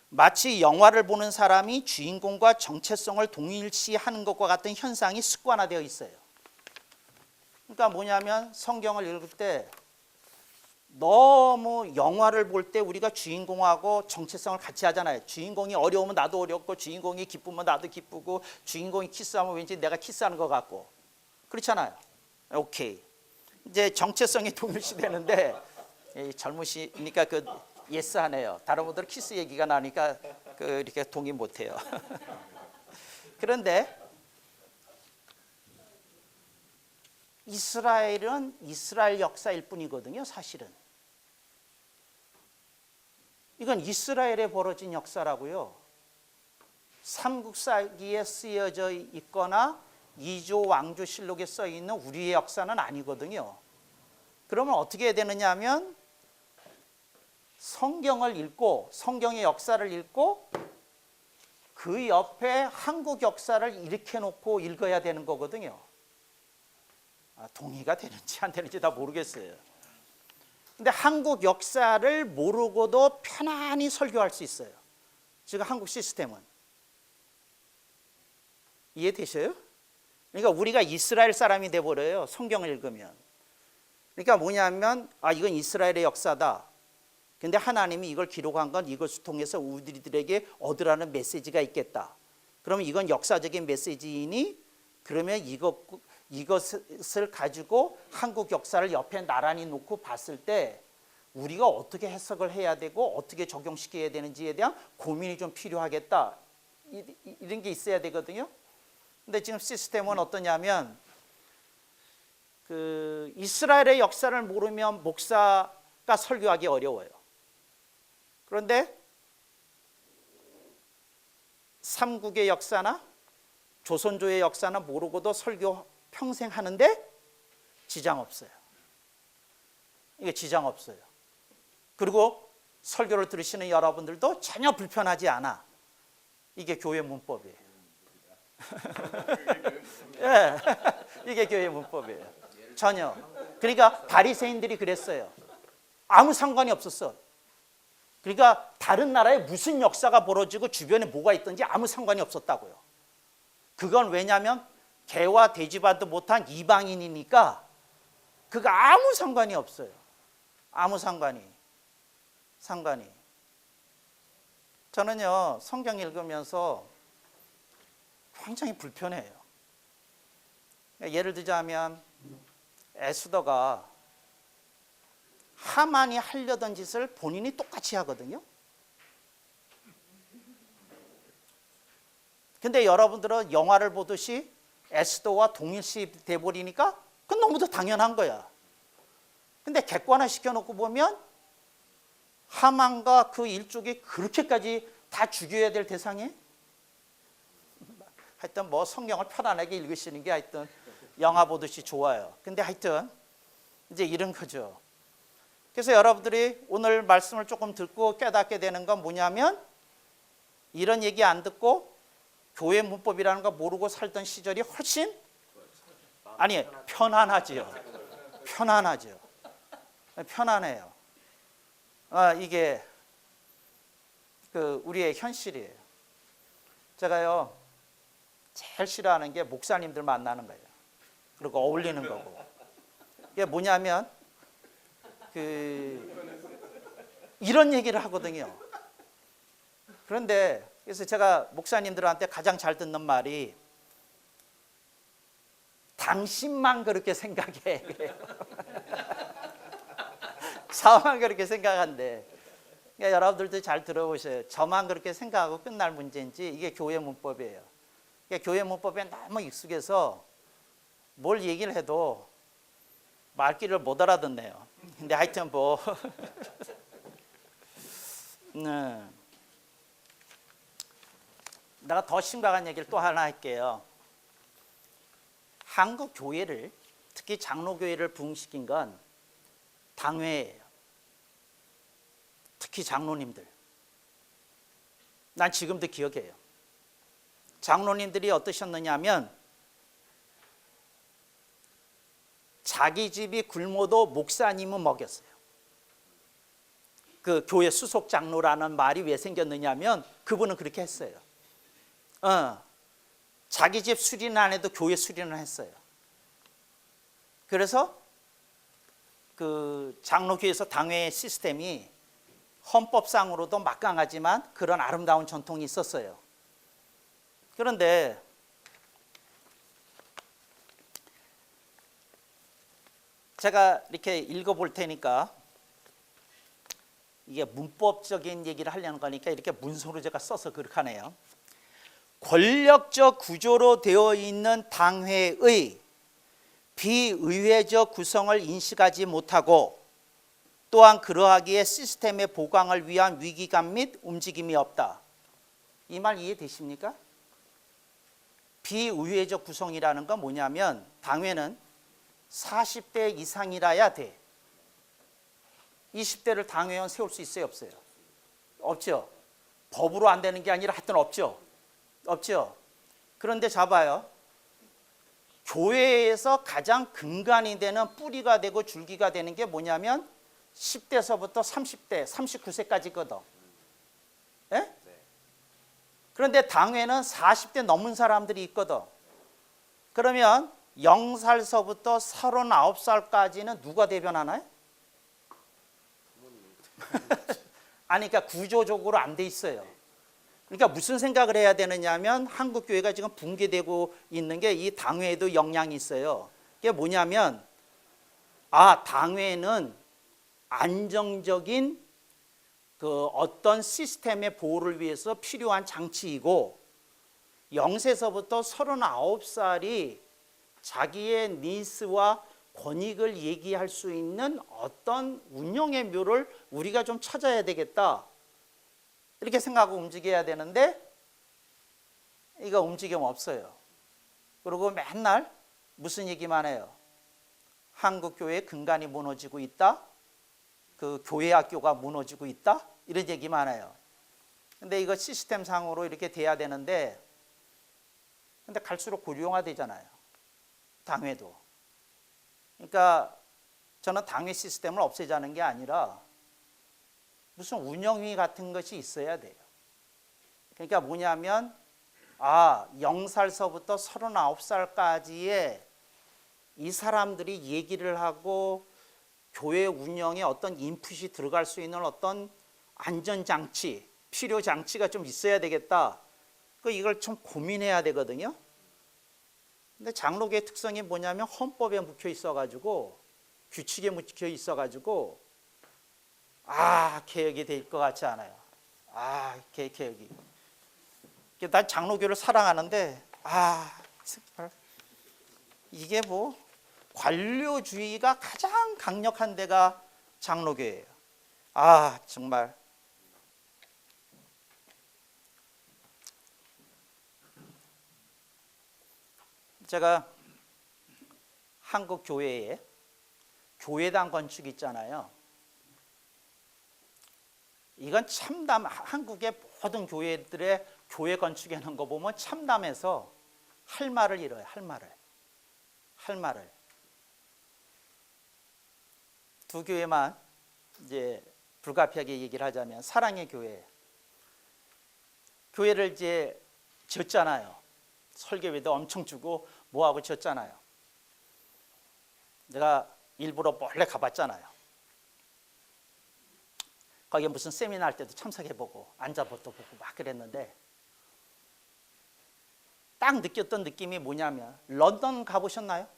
마치 영화를 보는 사람이 주인공과 정체성을 동일시하는 것과 같은 현상이 습관화되어 있어요. 그러니까 뭐냐면, 성경을 읽을 때 너무 영화를 볼 때 우리가 주인공하고 정체성을 같이 하잖아요. 주인공이 어려우면 나도 어렵고, 주인공이 기쁘면 나도 기쁘고, 주인공이 키스하면 왠지 내가 키스하는 것 같고, 그렇잖아요. 오케이. 이제 정체성이 동일시되는데 젊으시니까 그 예스 하네요. 다른 분들은 키스 얘기가 나니까 이렇게 동의 못해요. 그런데 이스라엘은 이스라엘 역사일 뿐이거든요. 사실은 이건 이스라엘에 벌어진 역사라고요. 삼국사기에 쓰여져 있거나 이조 왕조실록에 써 있는 우리의 역사는 아니거든요. 그러면 어떻게 해야 되느냐 하면, 성경을 읽고 성경의 역사를 읽고 그 옆에 한국 역사를 일으켜 놓고 읽어야 되는 거거든요. 동의가 되는지 안 되는지 다 모르겠어요. 근데 한국 역사를 모르고도 편안히 설교할 수 있어요. 지금 한국 시스템은. 이해되셔요? 그러니까 우리가 이스라엘 사람이 돼버려요. 성경을 읽으면. 그러니까 뭐냐면 이건 이스라엘의 역사다. 근데 하나님이 이걸 기록한 건 이것을 통해서 우리들에게 얻으라는 메시지가 있겠다. 그러면 이건 역사적인 메시지이니 그러면 이것을 가지고 한국 역사를 옆에 나란히 놓고 봤을 때 우리가 어떻게 해석을 해야 되고 어떻게 적용시켜야 되는지에 대한 고민이 좀 필요하겠다. 이런 게 있어야 되거든요. 근데 지금 시스템은 어떠냐면 이스라엘의 역사를 모르면 목사가 설교하기 어려워요. 그런데 삼국의 역사나 조선조의 역사나 모르고도 설교 평생 하는데 지장 없어요. 이게 지장 없어요. 그리고 설교를 들으시는 여러분들도 전혀 불편하지 않아. 이게 교회 문법이에요. 예, 이게 교회 문법이에요. 전혀. 그러니까 바리새인들이 그랬어요. 아무 상관이 없었어. 그러니까 다른 나라에 무슨 역사가 벌어지고 주변에 뭐가 있든지 아무 상관이 없었다고요. 그건 왜냐하면 개와 돼지바도 못한 이방인이니까 그거 아무 상관이 없어요. 아무 상관이. 저는요 성경 읽으면서 굉장히 불편해요. 예를 들자면 에스더가 하만이 하려던 짓을 본인이 똑같이 하거든요. 근데 여러분들은 영화를 보듯이 에스더와 동일시 돼버리니까 그건 너무도 당연한 거야. 근데 객관화 시켜놓고 보면 하만과 그 일족이 그렇게까지 다 죽여야 될 대상이에요? 하여튼 뭐 성경을 편안하게 읽으시는 게 하여튼 영화 보듯이 좋아요. 근데 하여튼 이제 이런 거죠. 그래서 여러분들이 오늘 말씀을 조금 듣고 깨닫게 되는 건 뭐냐면 이런 얘기 안 듣고 교회 문법이라는 거 모르고 살던 시절이 훨씬 편안하지요. 편안해요. 이게 우리의 현실이에요. 제가요 제일 싫어하는 게 목사님들 만나는 거예요. 그리고 어울리는 거고. 이게 뭐냐면 이런 얘기를 하거든요. 그런데 그래서 제가 목사님들한테 가장 잘 듣는 말이 당신만 그렇게 생각해. 저만 그렇게 생각한대. 그러니까 여러분들도 잘 들어보세요. 저만 그렇게 생각하고 끝날 문제인지 이게 교회 문법이에요. 그러니까 교회 문법에 너무 익숙해서 뭘 얘기를 해도 말귀를 못 알아듣네요. 근데 하여튼 뭐 내가 더 심각한 얘기를 또 하나 할게요. 한국 교회를 특히 장로교회를 부흥시킨 건 당회예요. 특히 장로님들. 난 지금도 기억해요. 장로님들이 어떠셨느냐면 자기 집이 굶어도 목사님은 먹였어요. 그 교회 수석 장로라는 말이 왜 생겼느냐면 그분은 그렇게 했어요. 자기 집 수리는 안 해도 교회 수리는 했어요. 그래서 그 장로교회에서 당회 시스템이 헌법상으로도 막강하지만 그런 아름다운 전통이 있었어요. 그런데 제가 이렇게 읽어볼 테니까 이게 문법적인 얘기를 하려는 거니까 이렇게 문서로 제가 써서 그렇게 하네요. 권력적 구조로 되어 있는 당회의 비의회적 구성을 인식하지 못하고 또한 그러하기에 시스템의 보강을 위한 위기감 및 움직임이 없다. 이 말 이해되십니까? 비의회적 구성이라는 건 뭐냐면 당회는 40대 이상이라야 돼. 20대를 당회원 세울 수 있어요, 없어요? 없죠. 법으로 안 되는 게 아니라 하여튼 없죠. 그런데 잡아요. 교회에서 가장 근간이 되는 뿌리가 되고 줄기가 되는 게 뭐냐면 10대서부터 30대, 39세까지거든. 예? 그런데 당회는 40대 넘은 사람들이 있거든. 그러면 0살서부터 39살까지는 누가 대변하나요? 아니, 그러니까 구조적으로 안 돼 있어요. 그러니까 무슨 생각을 해야 되느냐 하면 한국 교회가 지금 붕괴되고 있는 게 이 당회에도 영향이 있어요. 그게 뭐냐면 당회는 안정적인 그 어떤 시스템의 보호를 위해서 필요한 장치이고 0세서부터 39살이 자기의 니스와 권익을 얘기할 수 있는 어떤 운영의 묘를 우리가 좀 찾아야 되겠다. 이렇게 생각하고 움직여야 되는데 이거 움직임 없어요. 그리고 맨날 무슨 얘기만 해요. 한국 교회의 근간이 무너지고 있다. 그 교회 학교가 무너지고 있다. 이런 얘기만 해요. 근데 이거 시스템상으로 이렇게 돼야 되는데 근데 갈수록 고령화되잖아요. 당회도. 그러니까 저는 당회 시스템을 없애자는 게 아니라 무슨 운영위 같은 것이 있어야 돼요. 그러니까 뭐냐면 0살서부터 39살까지의 이 사람들이 얘기를 하고 교회 운영에 어떤 인풋이 들어갈 수 있는 어떤 안전장치, 필요장치가 좀 있어야 되겠다. 이걸 좀 고민해야 되거든요. 근데 장로교의 특성이 뭐냐면 헌법에 묵혀 있어가지고 규칙에 묵혀 있어가지고 개혁이 될 것 같지 않아요. 개혁이. 난 장로교를 사랑하는데 정말 이게 뭐 관료주의가 가장 강력한 데가 장로교예요. 정말. 제가 한국 교회에 교회당 건축 있잖아요. 이건 참담, 한국의 모든 교회들의 교회 건축해 놓은 거 보면 참담해서 할 말을 잃어요. 할 말을. 두 교회만 이제 불가피하게 얘기를 하자면 사랑의 교회. 교회를 이제 지었잖아요. 설계비도 엄청 주고 뭐하고 지었잖아요. 내가 일부러 몰래 가봤잖아요. 거기에 무슨 세미나 할 때도 참석해보고 앉아보고 막 그랬는데 딱 느꼈던 느낌이 뭐냐면 런던 가보셨나요?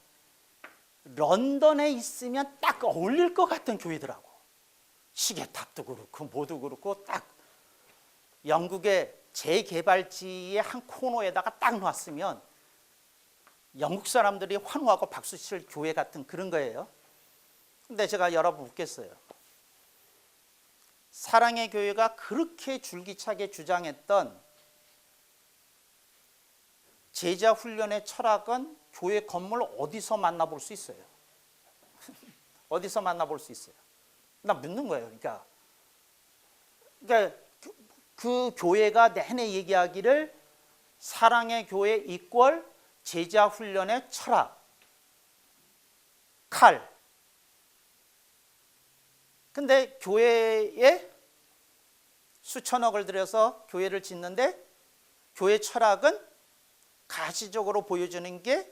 런던에 있으면 딱 어울릴 것 같은 교회더라고. 시계탑도 그렇고 뭐도 그렇고 딱 영국의 재개발지의 한 코너에다가 딱 놨으면 영국 사람들이 환호하고 박수칠 교회 같은 그런 거예요. 근데 제가 여러분 묻겠어요. 사랑의 교회가 그렇게 줄기차게 주장했던 제자 훈련의 철학은 교회 건물 어디서 만나볼 수 있어요? 어디서 만나볼 수 있어요? 나 묻는 거예요. 그러니까 그 교회가 내내 얘기하기를 사랑의 교회 이퀄 제자 훈련의 철학, 칼. 근데 교회에 수천억을 들여서 교회를 짓는데 교회 철학은 가시적으로 보여주는 게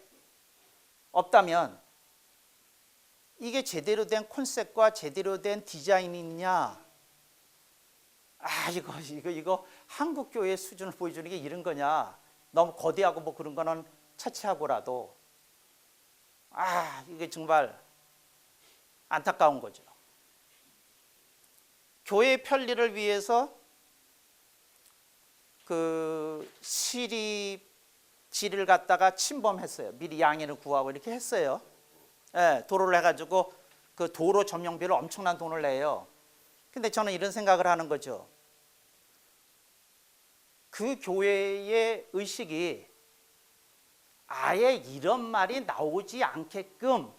없다면 이게 제대로 된 콘셉트와 제대로 된 디자인이냐? 이거 한국 교회의 수준을 보여주는 게 이런 거냐? 너무 거대하고 뭐 그런 거는 차치하고라도 이게 정말 안타까운 거죠. 교회의 편리를 위해서 그 시립지를 갖다가 침범했어요. 미리 양해를 구하고 이렇게 했어요. 도로를 해가지고 그 도로 점용비를 엄청난 돈을 내요. 근데 저는 이런 생각을 하는 거죠. 그 교회의 의식이 아예 이런 말이 나오지 않게끔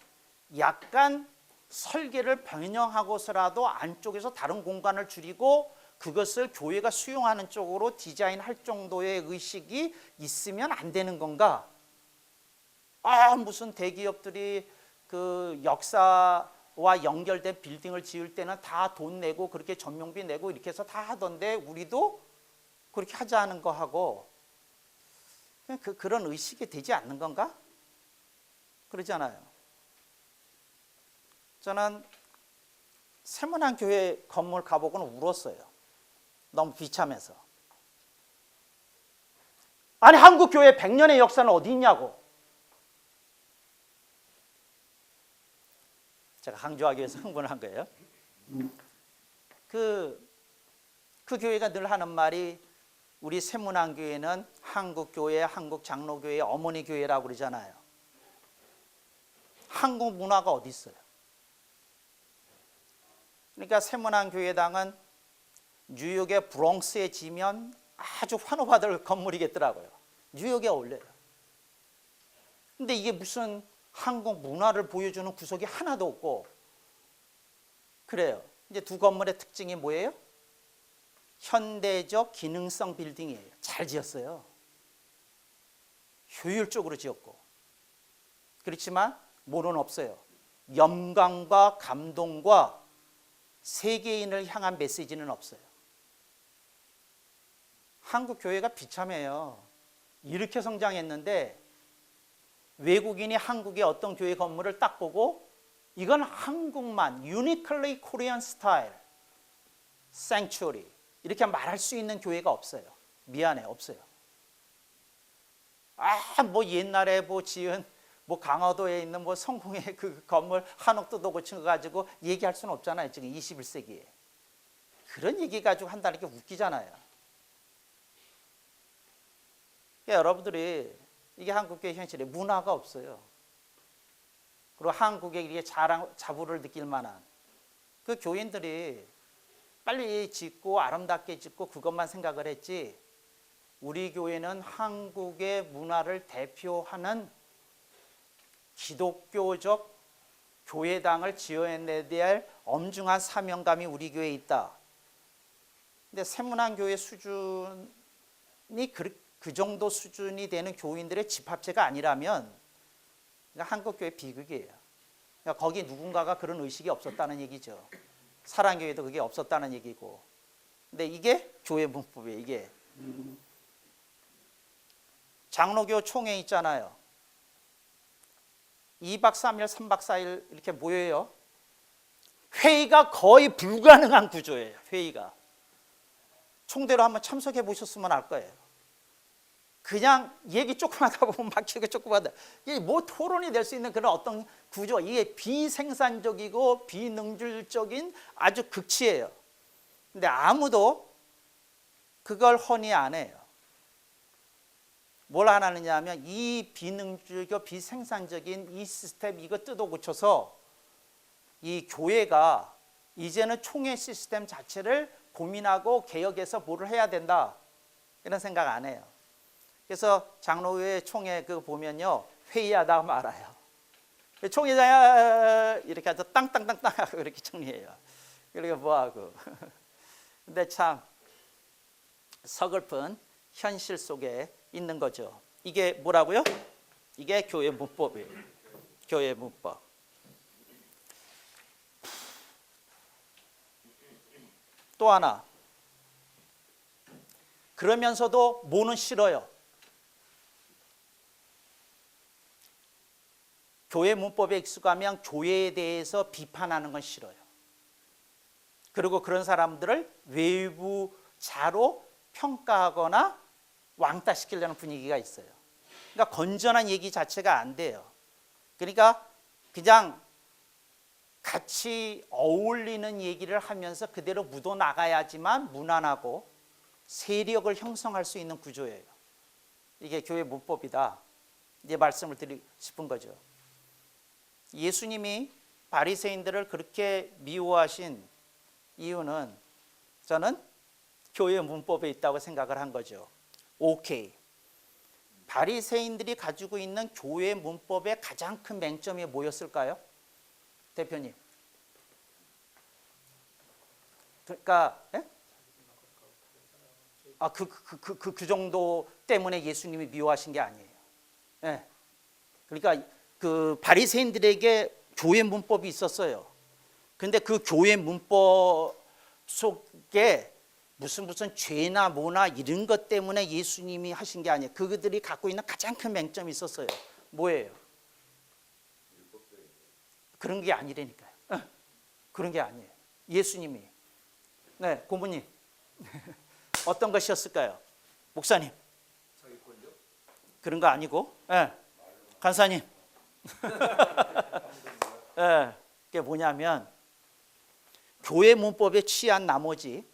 약간 설계를 변형하고서라도 안쪽에서 다른 공간을 줄이고 그것을 교회가 수용하는 쪽으로 디자인할 정도의 의식이 있으면 안 되는 건가? 무슨 대기업들이 그 역사와 연결된 빌딩을 지을 때는 다 돈 내고 그렇게 전용비 내고 이렇게 해서 다 하던데 우리도 그렇게 하자는 거 하고 그런 의식이 되지 않는 건가? 그러잖아요. 저는 세문안 교회 건물 가보고는 울었어요. 너무 비참해서. 아니 한국 교회 100년의 역사는 어디 있냐고. 제가 강조하기 위해서 흥분을 한 거예요. 그 교회가 늘 하는 말이 우리 세문안교회는 한국교회, 한국장로교회, 어머니 교회라고 그러잖아요. 한국 문화가 어디 있어요? 그러니까 세문안교회당은 뉴욕의 브롱스에 지면 아주 환호받을 건물이겠더라고요. 뉴욕에 어울려요. 근데 이게 무슨 한국 문화를 보여주는 구석이 하나도 없고 그래요. 이제 두 건물의 특징이 뭐예요? 현대적 기능성 빌딩이에요. 잘 지었어요. 효율적으로 지었고. 그렇지만 뭐는 없어요. 영광과 감동과 세계인을 향한 메시지는 없어요. 한국 교회가 비참해요. 이렇게 성장했는데 외국인이 한국의 어떤 교회 건물을 딱 보고 이건 한국만 uniquely Korean style sanctuary 이렇게 말할 수 있는 교회가 없어요. 미안해, 없어요. 뭐 옛날에 뭐 지은 뭐 강화도에 있는 뭐 성공의 그 건물 한옥도 더 고친 거 가지고 얘기할 수는 없잖아요. 지금 21세기에. 그런 얘기 가지고 한다는 게 웃기잖아요. 그러니까 여러분들이 이게 한국교회 현실에 문화가 없어요. 그리고 한국에 이게 자부를 느낄 만한 그 교인들이 빨리 짓고 아름답게 짓고 그것만 생각을 했지 우리 교회는 한국의 문화를 대표하는 기독교적 교회당을 지어내야 될 엄중한 사명감이 우리 교회에 있다. 근데 세문안교회 수준이 그 정도 수준이 되는 교인들의 집합체가 아니라면 그러니까 한국교회 비극이에요. 그러니까 거기 누군가가 그런 의식이 없었다는 얘기죠. 사랑교회도 그게 없었다는 얘기고. 근데 이게 교회 문법이에요. 이게 장로교 총회 있잖아요. 2박 3일, 3박 4일 이렇게 모여요. 회의가 거의 불가능한 구조예요. 회의가. 총대로 한번 참석해 보셨으면 알 거예요. 그냥 얘기 조금 하다 보면 막히고 조금 하다. 이게 뭐 토론이 될 수 있는 그런 어떤 구조. 이게 비생산적이고 비능률적인 아주 극치예요. 근데 아무도 그걸 허니 안 해요. 뭘 안 하느냐 하면 이 비능률적 비생산적인 이 시스템 이거 뜯어 고쳐서 이 교회가 이제는 총회 시스템 자체를 고민하고 개혁해서 뭐를 해야 된다. 이런 생각 안 해요. 그래서 장로회 총회 그거 보면요. 회의하다가 말아요. 총회장 이렇게 해서 땅땅땅땅 하고 이렇게 정리해요. 그리고 뭐하고. 근데 참 서글픈 현실 속에 있는 거죠. 이게 뭐라고요? 이게 교회 문법이에요. 교회 문법. 또 하나. 그러면서도 뭐는 싫어요. 교회 문법에 익숙하면 교회에 대해서 비판하는 건 싫어요. 그리고 그런 사람들을 외부자로 평가하거나 왕따시키려는 분위기가 있어요. 그러니까 건전한 얘기 자체가 안 돼요. 그러니까 그냥 같이 어울리는 얘기를 하면서 그대로 묻어나가야지만 무난하고 세력을 형성할 수 있는 구조예요. 이게 교회 문법이다. 이제 말씀을 드리고 싶은 거죠. 예수님이 바리새인들을 그렇게 미워하신 이유는 저는 교회 문법에 있다고 생각을 한 거죠. 오케이. 바리새인들이 가지고 있는 교회 문법의 가장 큰 맹점이 뭐였을까요? 대표님. 그러니까 그 정도 때문에 예수님이 미워하신 게 아니에요. 예. 그러니까 그 바리새인들에게 교회 문법이 있었어요. 근데 그 교회 문법 속에 무슨 죄나 뭐나 이런 것 때문에 예수님이 하신 게 아니에요. 그들이 갖고 있는 가장 큰 맹점이 있었어요. 뭐예요? 그런 게 아니라니까요. 그런 게 아니에요. 예수님이. 네, 고모님. 어떤 것이었을까요? 목사님. 그런 거 아니고. 네, 간사님. 네, 그게 뭐냐면 교회 문법에 취한 나머지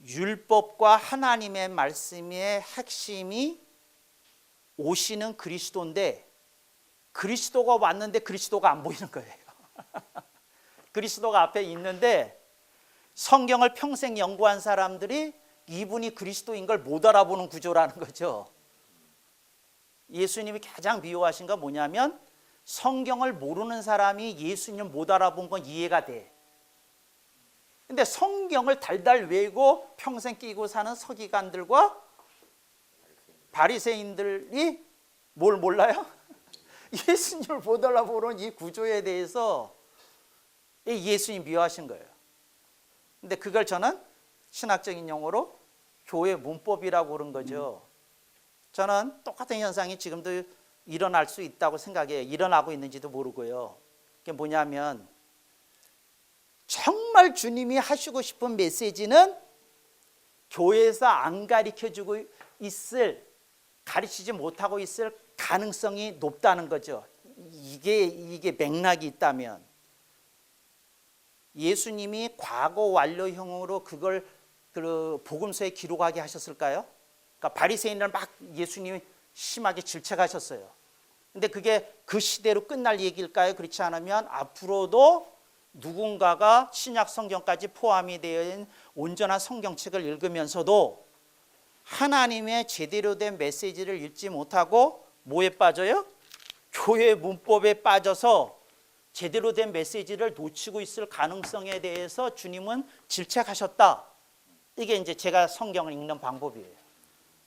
율법과 하나님의 말씀의 핵심이 오시는 그리스도인데 그리스도가 왔는데 그리스도가 안 보이는 거예요. 그리스도가 앞에 있는데 성경을 평생 연구한 사람들이 이분이 그리스도인 걸 못 알아보는 구조라는 거죠. 예수님이 가장 미워하신 건 뭐냐면 성경을 모르는 사람이 예수님을 못 알아본 건 이해가 돼. 근데 성경을 달달 외우고 평생 끼고 사는 서기관들과 바리새인들이 뭘 몰라요? 예수님을 못 알아보는 이 구조에 대해서 예수님 미워하신 거예요. 근데 그걸 저는 신학적인 용어로 교회 문법이라고 그런 거죠. 저는 똑같은 현상이 지금도 일어날 수 있다고 생각해요. 일어나고 있는지도 모르고요. 그게 뭐냐면 정말 주님이 하시고 싶은 메시지는 교회에서 안 가르쳐주고 있을, 가르치지 못하고 있을 가능성이 높다는 거죠. 이게 맥락이 있다면 예수님이 과거 완료형으로 그걸 그 복음서에 기록하게 하셨을까요? 그러니까 바리새인을 막 예수님이 심하게 질책하셨어요. 근데 그게 그 시대로 끝날 얘기일까요? 그렇지 않으면 앞으로도 누군가가 신약 성경까지 포함이 되어 있는 온전한 성경책을 읽으면서도 하나님의 제대로 된 메시지를 읽지 못하고 뭐에 빠져요? 교회 문법에 빠져서 제대로 된 메시지를 놓치고 있을 가능성에 대해서 주님은 질책하셨다. 이게 이제 제가 성경을 읽는 방법이에요.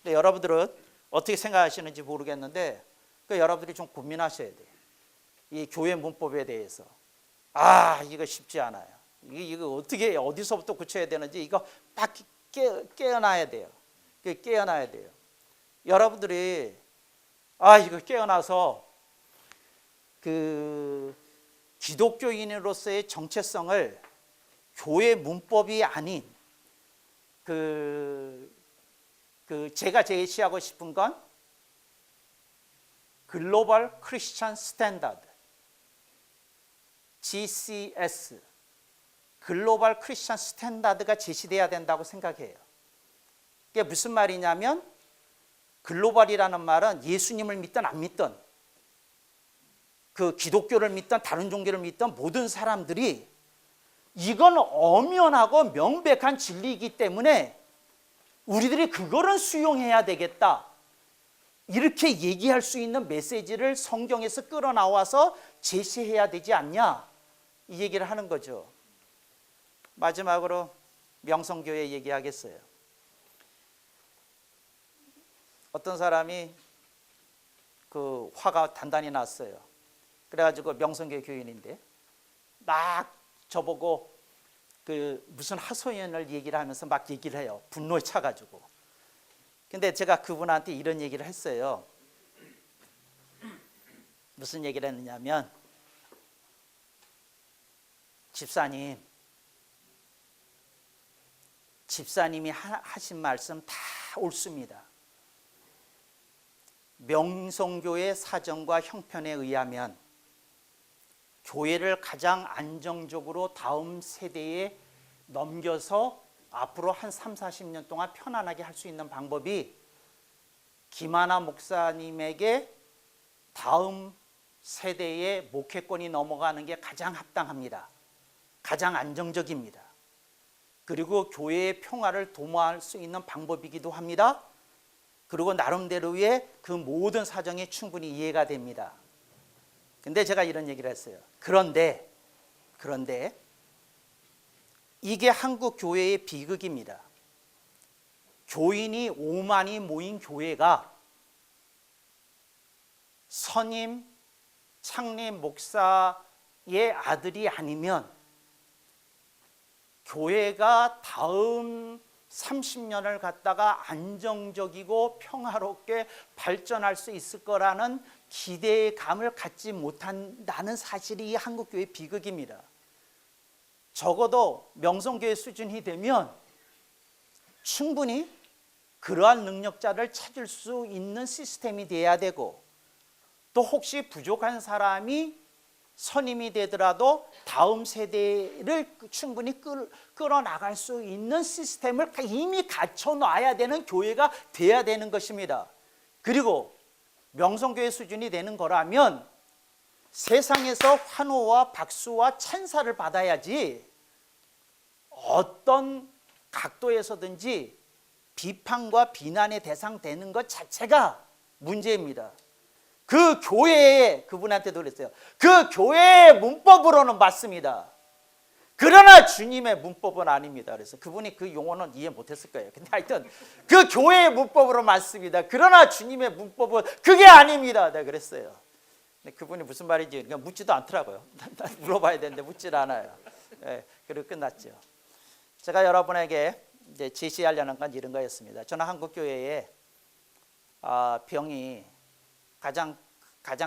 근데 여러분들은 어떻게 생각하시는지 모르겠는데 여러분들이 좀 고민하셔야 돼요. 이 교회 문법에 대해서. 이거 쉽지 않아요. 이거 어떻게 어디서부터 고쳐야 되는지 이거 딱 깨어나야 돼요. 깨어나야 돼요. 여러분들이 이거 깨어나서 그 기독교인으로서의 정체성을 교회 문법이 아닌 제가 제시하고 싶은 건 글로벌 크리스천 스탠다드 GCS 글로벌 크리스천 스탠다드가 제시돼야 된다고 생각해요. 이게 무슨 말이냐면 글로벌이라는 말은 예수님을 믿든 안 믿든 그 기독교를 믿든 다른 종교를 믿든 모든 사람들이 이건 엄연하고 명백한 진리이기 때문에 우리들이 그거를 수용해야 되겠다. 이렇게 얘기할 수 있는 메시지를 성경에서 끌어나와서 제시해야 되지 않냐. 이 얘기를 하는 거죠. 마지막으로 명성교회 얘기하겠어요. 어떤 사람이 그 화가 단단히 났어요. 그래가지고 명성교회 교인인데 막 저보고 그 무슨 하소연을 얘기를 하면서 막 얘기를 해요. 분노에 차가지고. 근데 제가 그분한테 이런 얘기를 했어요. 무슨 얘기를 했느냐면 집사님이 하신 말씀 다 옳습니다. 명성교회 사정과 형편에 의하면 교회를 가장 안정적으로 다음 세대에 넘겨서 앞으로 한 3, 40년 동안 편안하게 할 수 있는 방법이 김하나 목사님에게 다음 세대의 목회권이 넘어가는 게 가장 합당합니다. 가장 안정적입니다. 그리고 교회의 평화를 도모할 수 있는 방법이기도 합니다. 그리고 나름대로의 그 모든 사정이 충분히 이해가 됩니다. 근데 제가 이런 얘기를 했어요. 그런데 이게 한국 교회의 비극입니다. 교인이 5만이 모인 교회가 선임, 창립 목사의 아들이 아니면 교회가 다음 30년을 갖다가 안정적이고 평화롭게 발전할 수 있을 거라는 기대감을 갖지 못한다는 사실이 이 한국교회 비극입니다. 적어도 명성교회 수준이 되면 충분히 그러한 능력자를 찾을 수 있는 시스템이 돼야 되고, 또 혹시 부족한 사람이 선임이 되더라도 다음 세대를 충분히 끌어나갈 수 있는 시스템을 이미 갖춰놔야 되는 교회가 돼야 되는 것입니다. 그리고 명성교회 수준이 되는 거라면 세상에서 환호와 박수와 찬사를 받아야지 어떤 각도에서든지 비판과 비난의 대상 되는 것 자체가 문제입니다. 그 교회에, 그분한테도 그랬어요. 그 교회의 문법으로는 맞습니다. 그러나 주님의 문법은 아닙니다. 그래서 그분이 그 용어는 이해 못했을 거예요. 근데 하여튼 그 교회의 문법으로 맞습니다. 그러나 주님의 문법은 그게 아닙니다. 내가 그랬어요. 근데 그분이 무슨 말인지 그냥 묻지도 않더라고요. 물어봐야 되는데 묻질 않아요. 네, 그리고 끝났죠. 제가 여러분에게 이제 제시하려는 건 이런 거였습니다. 저는 한국 교회에 병이 가장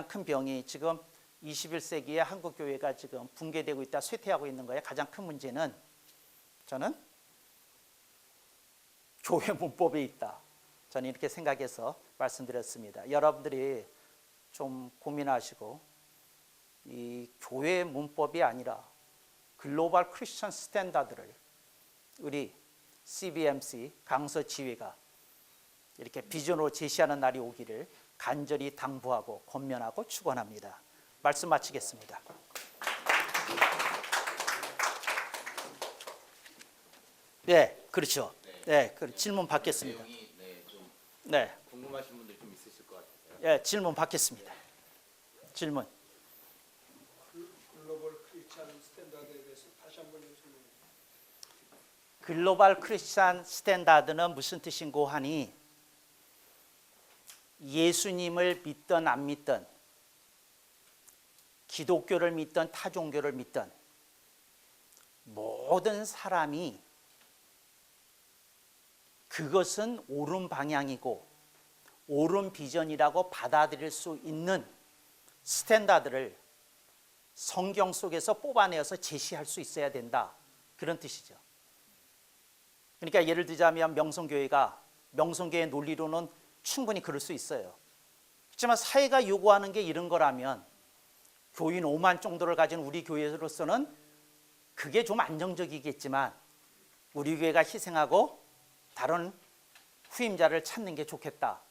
큰 병이 지금 21세기에 한국 교회가 지금 붕괴되고 있다, 쇠퇴하고 있는 거에 가장 큰 문제는 저는 교회 문법에 있다. 저는 이렇게 생각해서 말씀드렸습니다. 여러분들이 좀 고민하시고 이 교회 문법이 아니라 글로벌 크리스천 스탠다드를 우리 CBMC 강서 지회가 이렇게 비전으로 제시하는 날이 오기를 간절히 당부하고 권면하고 축원합니다. 말씀 마치겠습니다. 네, 그렇죠. 네, 질문 받겠습니다. 네, 궁금하신 분들 좀 있으실 것 같아서요. 네, 질문 받겠습니다. 질문. 글로벌 크리스찬 스탠다드에 대해서 다시 한번 설명해 주세요. 글로벌 크리스찬 스탠다드는 무슨 뜻인고 하니 예수님을 믿든 안 믿든 기독교를 믿든 타종교를 믿든 모든 사람이 그것은 옳은 방향이고 옳은 비전이라고 받아들일 수 있는 스탠다드를 성경 속에서 뽑아내어서 제시할 수 있어야 된다. 그런 뜻이죠. 그러니까 예를 들자면 명성교회 논리로는 충분히 그럴 수 있어요. 그렇지만 사회가 요구하는 게 이런 거라면 교인 5만 정도를 가진 우리 교회로서는 그게 좀 안정적이겠지만 우리 교회가 희생하고 다른 후임자를 찾는 게 좋겠다.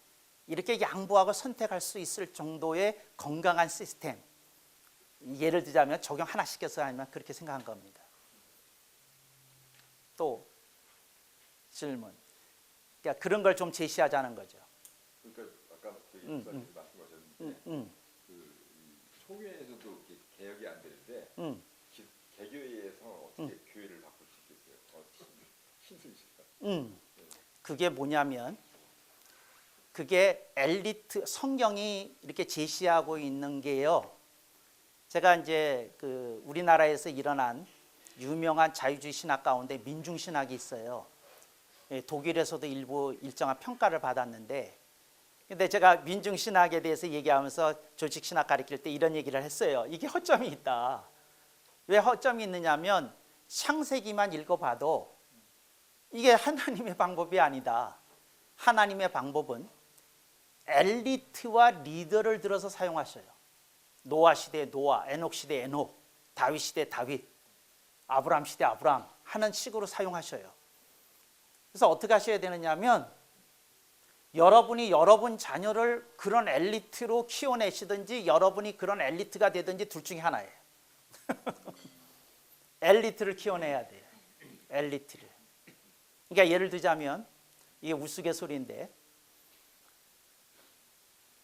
이렇게 양보하고 선택할 수 있을 정도의 건강한 시스템. 예를 들자면 적용 하나 시켜서 하면 그렇게 생각한 겁니다. 또 질문. 그러니까 그런 걸 좀 제시하자는 거죠. 그러니까 아까 목사님 말씀하셨는데 그 총회에서도 개혁이 안 되는데 개교회에서 어떻게 교회를 바꿀 수 있겠어요? 힘쓰시다. 그게 뭐냐면 그게 엘리트 성경이 이렇게 제시하고 있는 게요. 제가 이제 그 우리나라에서 일어난 유명한 자유주의 신학 가운데 민중 신학이 있어요. 독일에서도 일부 일정한 평가를 받았는데, 근데 제가 민중 신학에 대해서 얘기하면서 조직 신학 가르칠 때 이런 얘기를 했어요. 이게 허점이 있다. 왜 허점이 있느냐면 창세기만 읽어봐도 이게 하나님의 방법이 아니다. 하나님의 방법은 엘리트와 리더를 들어서 사용하셔요. 노아 시대 노아, 에녹 시대 에녹, 다윗 시대 다윗, 아브람 시대 아브람 하는 식으로 사용하셔요. 그래서 어떻게 하셔야 되느냐면 여러분이 여러분 자녀를 그런 엘리트로 키워내시든지 여러분이 그런 엘리트가 되든지 둘 중에 하나예요. 엘리트를 키워내야 돼요. 엘리트를. 그러니까 예를 들자면 이게 우스갯소리인데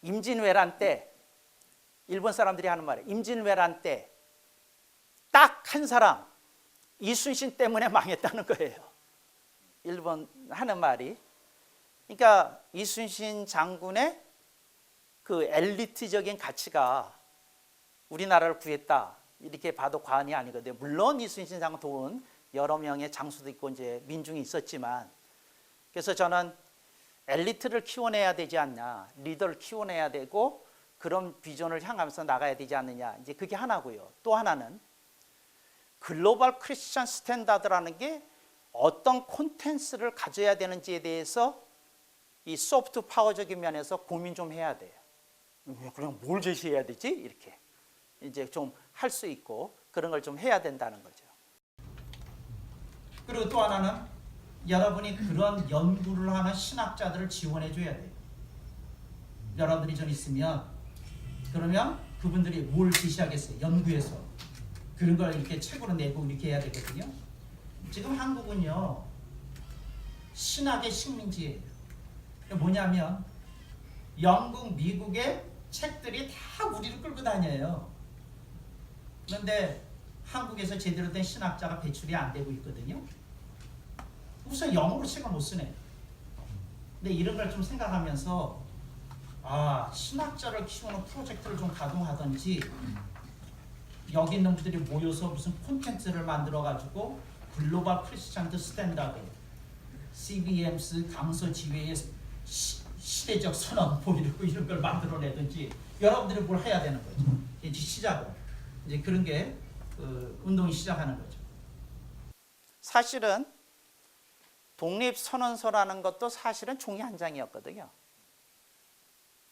임진왜란 때 일본 사람들이 하는 말이에요. 임진왜란 때 딱 한 사람 이순신 때문에 망했다는 거예요. 일본 하는 말이. 그러니까 이순신 장군의 그 엘리트적인 가치가 우리나라를 구했다. 이렇게 봐도 과언이 아니거든요. 물론 이순신 장군 도운 여러 명의 장수도 있고 이제 민중이 있었지만, 그래서 저는 엘리트를 키워내야 되지 않냐, 리더를 키워내야 되고 그런 비전을 향하면서 나가야 되지 않느냐. 이제 그게 하나고요. 또 하나는 글로벌 크리스천 스탠다드라는 게 어떤 콘텐츠를 가져야 되는지에 대해서 이 소프트 파워적인 면에서 고민 좀 해야 돼요. 그냥 뭘 제시해야 되지? 이렇게 이제 좀 할 수 있고 그런 걸 좀 해야 된다는 거죠. 그리고 또 하나는 여러분이 그런 연구를 하는 신학자들을 지원해 줘야 돼요. 여러분들이 좀 있으면 그러면 그분들이 뭘 제시하겠어요? 연구해서 그런 걸 이렇게 책으로 내고 이렇게 해야 되거든요. 지금 한국은요 신학의 식민지예요. 뭐냐면 영국, 미국의 책들이 다 우리를 끌고 다녀요. 그런데 한국에서 제대로 된 신학자가 배출이 안 되고 있거든요. 우선 영어로 책을 못 쓰네. 근데 이런 걸 좀 생각하면서 신학자를 키우는 프로젝트를 좀 가동하든지 여기 있는 분들이 모여서 무슨 콘텐츠를 만들어가지고 글로벌 크리스찬 스탠다드, CBMS 강서 지회의 시대적 선언 이런 걸 만들어내든지 여러분들이 뭘 해야 되는 거죠. 이제 시작은 이제 그런 게 운동이 시작하는 거죠. 사실은 독립선언서라는 것도 사실은 종이 한 장이었거든요.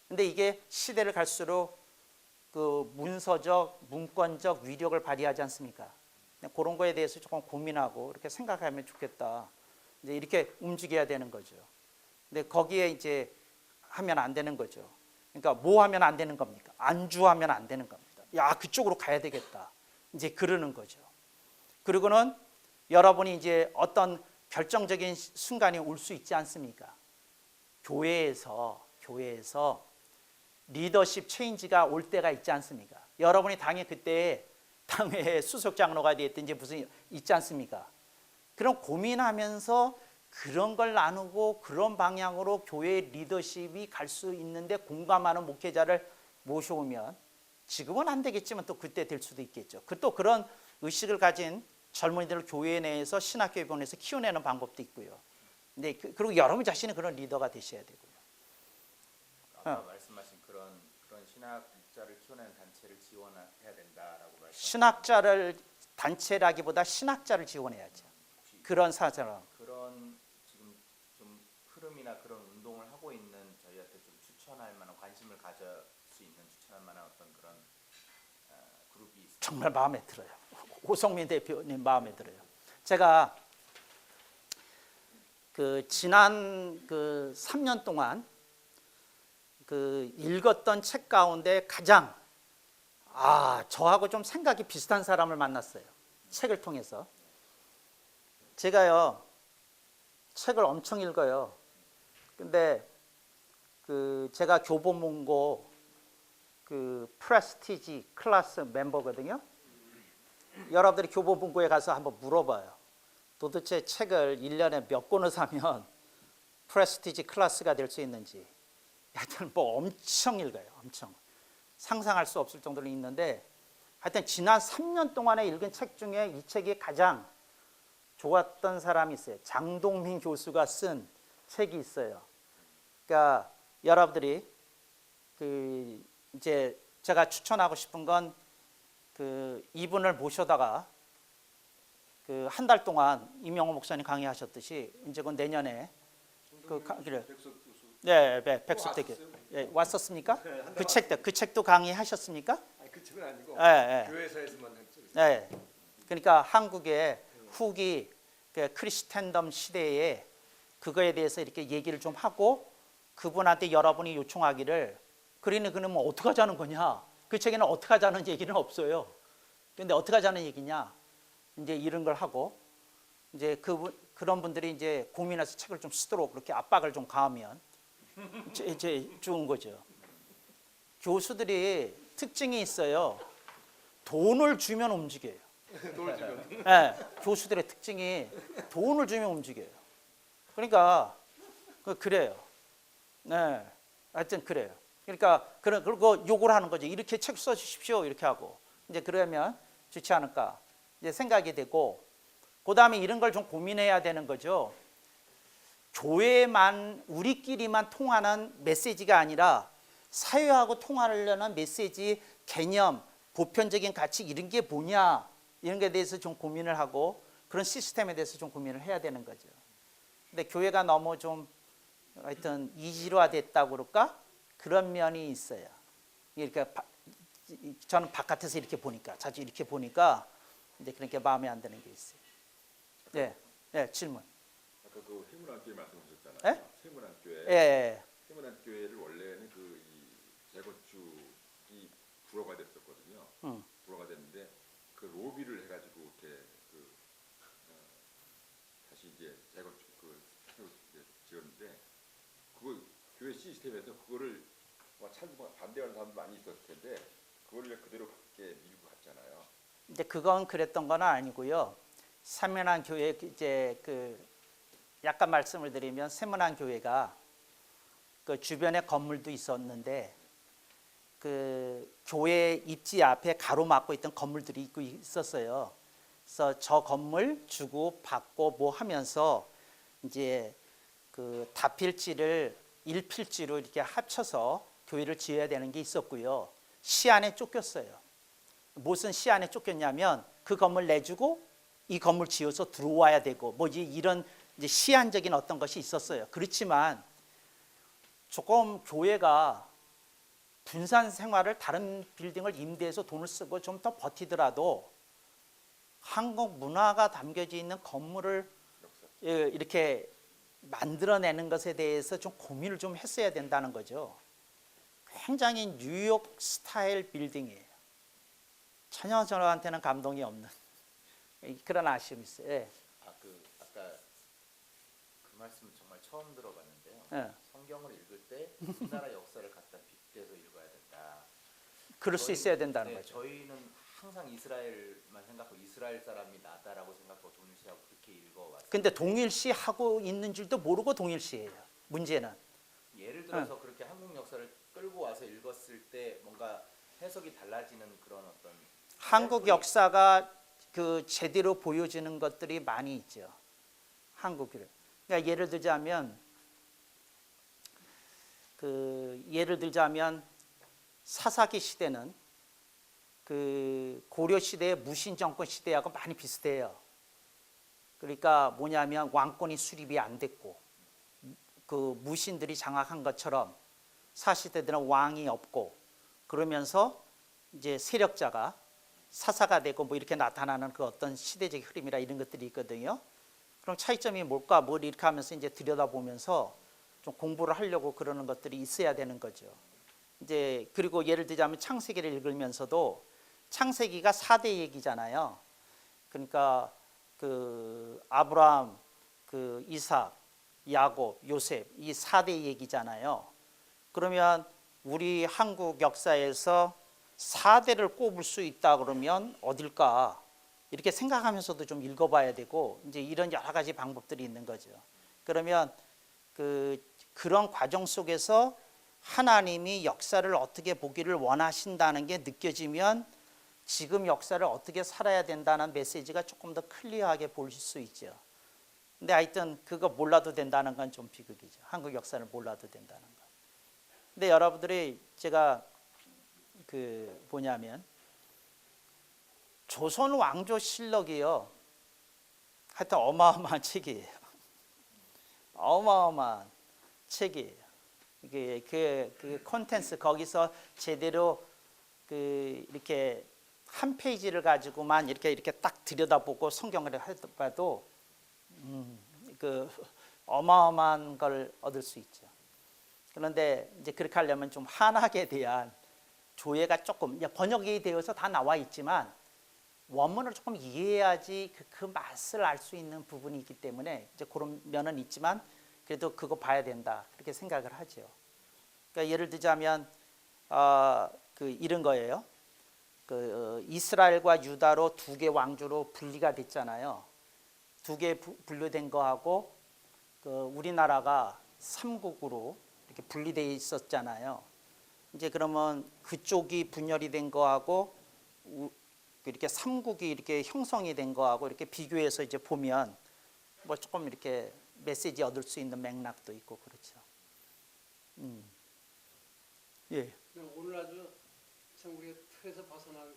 근데 이게 시대를 갈수록 그 문서적, 문권적 위력을 발휘하지 않습니까? 그런 거에 대해서 조금 고민하고 이렇게 생각하면 좋겠다. 이제 이렇게 움직여야 되는 거죠. 근데 거기에 이제 하면 안 되는 거죠. 그러니까 뭐 하면 안 되는 겁니까? 안주하면 안 되는 겁니다. 야, 그쪽으로 가야 되겠다. 이제 그러는 거죠. 그리고는 여러분이 이제 어떤 결정적인 순간이 올 수 있지 않습니까? 교회에서 리더십 체인지가 올 때가 있지 않습니까? 여러분이 당에 그때 당회 수석 장로가 됐든지 무슨 있지 않습니까? 그런 고민하면서 그런 걸 나누고 그런 방향으로 교회 리더십이 갈 수 있는데 공감하는 목회자를 모셔오면 지금은 안 되겠지만 또 그때 될 수도 있겠죠. 또 그런 의식을 가진 젊은이들을 교회 내에서 신학교에 보내서 키워내는 방법도 있고요. 근데 그리고 여러분 자신이 그런 리더가 되셔야 되고요. 아까 말씀하신 그런 신학자를 키워내는 단체를 지원해야 된다라고 말씀. 신학자를 단체라기보다 신학자를 지원해야죠. 그런 사람. 그런 지금 좀 흐름이나 그런 운동을 하고 있는 저희한테 좀 추천할 만한 관심을 가질 수 있는 추천할 만한 어떤 그런 그룹이 있습니다. 정말 마음에 들어요. 오성민 대표님 마음에 들어요. 제가 지난 3년 동안 읽었던 책 가운데 가장 저하고 좀 생각이 비슷한 사람을 만났어요. 책을 통해서. 제가요 책을 엄청 읽어요. 근데 제가 교보문고 프레스티지 클래스 멤버거든요. 여러분들이 교보문고에 가서 한번 물어봐요. 도대체 책을 1년에 몇 권을 사면 프레스티지 클래스가 될 수 있는지. 하여튼 뭐 엄청 읽어요. 엄청. 상상할 수 없을 정도로 읽는데 하여튼 지난 3년 동안에 읽은 책 중에 이 책이 가장 좋았던 사람이 있어요. 장동민 교수가 쓴 책이 있어요. 그러니까 여러분들이 이제 제가 추천하고 싶은 건 이분을 모셔다가 한 달 동안 이명호 목사님 강의하셨듯이 이제 그 내년에 강의를 네, 백석대교 왔었습니까? 그 책도 강의하셨습니까? 아니 그 책은 아니고 네, 교회사에서만 한 책. 네. 그러니까 한국의 후기 크리스텐덤 시대에 그거에 대해서 이렇게 얘기를 좀 하고 그분한테 여러분이 요청하기를 그러면 어떻게 하자는 거냐? 그 책에는 어떻게 하자는 얘기는 없어요. 근데 어떻게 하자는 얘기냐? 이제 이런 걸 하고 이제 그런 분들이 이제 고민해서 책을 좀 쓰도록 그렇게 압박을 좀 가하면 이제 좋은 거죠. 교수들이 특징이 있어요. 돈을 주면 움직여요. 돈을 주면. 네, 교수들의 특징이 돈을 주면 움직여요. 그러니까 그래요. 네, 하여튼 그래요. 그러니까 그리고 요구를 하는 거죠. 이렇게 책 써주십시오. 이렇게 하고 이제 그러면 좋지 않을까 이제 생각이 되고 그 다음에 이런 걸 좀 고민해야 되는 거죠. 교회만 우리끼리만 통하는 메시지가 아니라 사회하고 통하려는 메시지, 개념, 보편적인 가치 이런 게 뭐냐 이런 거에 대해서 좀 고민을 하고 그런 시스템에 대해서 좀 고민을 해야 되는 거죠. 근데 교회가 너무 좀 하여튼 이질화됐다고 그럴까? 그런 면이 있어요. 이렇게 저는 바깥에서 이렇게 보니까 자주 이렇게 보니까 이제 그렇게 마음에 안 드는 게 있어요. 네, 네 질문. 아까 그 세문안교회 말씀하셨잖아요. 예? 세문안교회. 예, 세문안교회를 원래는 그 이 재건축이 불허가 됐었거든요. 불허가 됐는데 그 로비를 해가지고 이렇게 그 다시 이제 재건축 새로 이제 지었는데 그거 교회 시스템에서 그거를 찬성 반대하는 사람도 많이 있었을 텐데 그걸 그대로 밖에 밀고 갔잖아요. 근데 그건 그랬던 건 아니고요. 세문안 교회 이제 그 약간 말씀을 드리면 세문안 교회가 그 주변에 건물도 있었는데 그 교회 입지 앞에 가로막고 있던 건물들이 있고 있었어요. 그래서 저 건물 주고 받고 뭐 하면서 이제 그 다필지를 1필지로 이렇게 합쳐서 교회를 지어야 되는 게 있었고요. 시안에 쫓겼어요. 무슨 시안에 쫓겼냐면 그 건물 내주고 이 건물 지어서 들어와야 되고 뭐지 이런 이제 시안적인 어떤 것이 있었어요. 그렇지만 조금 교회가 분산 생활을 다른 빌딩을 임대해서 돈을 쓰고 좀 더 버티더라도 한국 문화가 담겨져 있는 건물을 이렇게 만들어내는 것에 대해서 좀 고민을 좀 했어야 된다는 거죠. 굉장히 뉴욕 스타일 빌딩이에요. 전혀 저한테는 감동이 없는 그런 아쉬움이 있어요. 예. 아까 그 말씀 정말 처음 들어봤는데요. 예. 성경을 읽을 때 우리나라 역사를 갖다 빗대서 읽어야 된다. 그럴 수 있어야 된다는 네, 거죠. 저희는 항상 이스라엘만 생각하고 이스라엘 사람이 나다라고 생각하고 동일시하고 그렇게 읽어왔어요. 근데 동일시 하고 있는 줄도 모르고 동일시해요. 문제는. 예를 들어서 그렇게 한국 역사를 끌고 와서 읽었을 때 뭔가 해석이 달라지는 그런 어떤 한국 역사가 그 제대로 보여지는 것들이 많이 있죠. 한국을. 그러니까 예를 들자면 사사기 시대는 그 고려 시대의 무신 정권 시대하고 많이 비슷해요. 그러니까 뭐냐면 왕권이 수립이 안 됐고 그 무신들이 장악한 것처럼 사시대들은 왕이 없고 그러면서 이제 세력자가 사사가 되고 뭐 이렇게 나타나는 그 어떤 시대적 흐름이라 이런 것들이 있거든요. 그럼 차이점이 뭘까? 뭘 이렇게 하면서 이제 들여다보면서 좀 공부를 하려고 그러는 것들이 있어야 되는 거죠. 이제 그리고 예를 들자면 창세기를 읽으면서도 창세기가 4대 얘기잖아요. 그러니까 그 아브라함, 그 이삭, 야곱, 요셉 이 4대 얘기잖아요. 그러면 우리 한국 역사에서 4대를 꼽을 수 있다 그러면 어딜까? 이렇게 생각하면서도 좀 읽어봐야 되고 이제 이런 여러 가지 방법들이 있는 거죠. 그러면 그런 과정 속에서 하나님이 역사를 어떻게 보기를 원하신다는 게 느껴지면 지금 역사를 어떻게 살아야 된다는 메시지가 조금 더 클리어하게 보일 수 있죠. 근데 하여튼 그거 몰라도 된다는 건 좀 비극이죠. 한국 역사를 몰라도 된다는 건. 근데 여러분들이 제가 그 뭐냐면 조선 왕조실록이요. 하여튼 어마어마한 책이에요. 어마어마한 책이에요. 이게 그 콘텐츠 거기서 제대로 그 이렇게 한 페이지를 가지고만 이렇게 딱 들여다보고 성경을 해봐도 그 어마어마한 걸 얻을 수 있죠. 그런데 이제 그렇게 하려면 좀 한학에 대한 조예가 조금 번역이 되어서 다 나와 있지만 원문을 조금 이해해야지 그 맛을 알 수 있는 부분이 있기 때문에 이제 그런 면은 있지만 그래도 그거 봐야 된다 그렇게 생각을 하죠. 그러니까 예를 들자면 그 이런 거예요. 그 이스라엘과 유다로 두 개 왕조로 분리가 됐잖아요. 두 개 분류된 거하고 그 우리나라가 삼국으로 이렇게 분리되어 있었잖아요. 이제 그러면 그쪽이 분열이 된 거하고 이렇게 삼국이 이렇게 형성이 된 거하고 이렇게 비교해서 이제 보면 뭐 조금 이렇게 메시지 얻을 수 있는 맥락도 있고 그렇죠. 예. 오늘 아주 참 우리가 틀에서 벗어난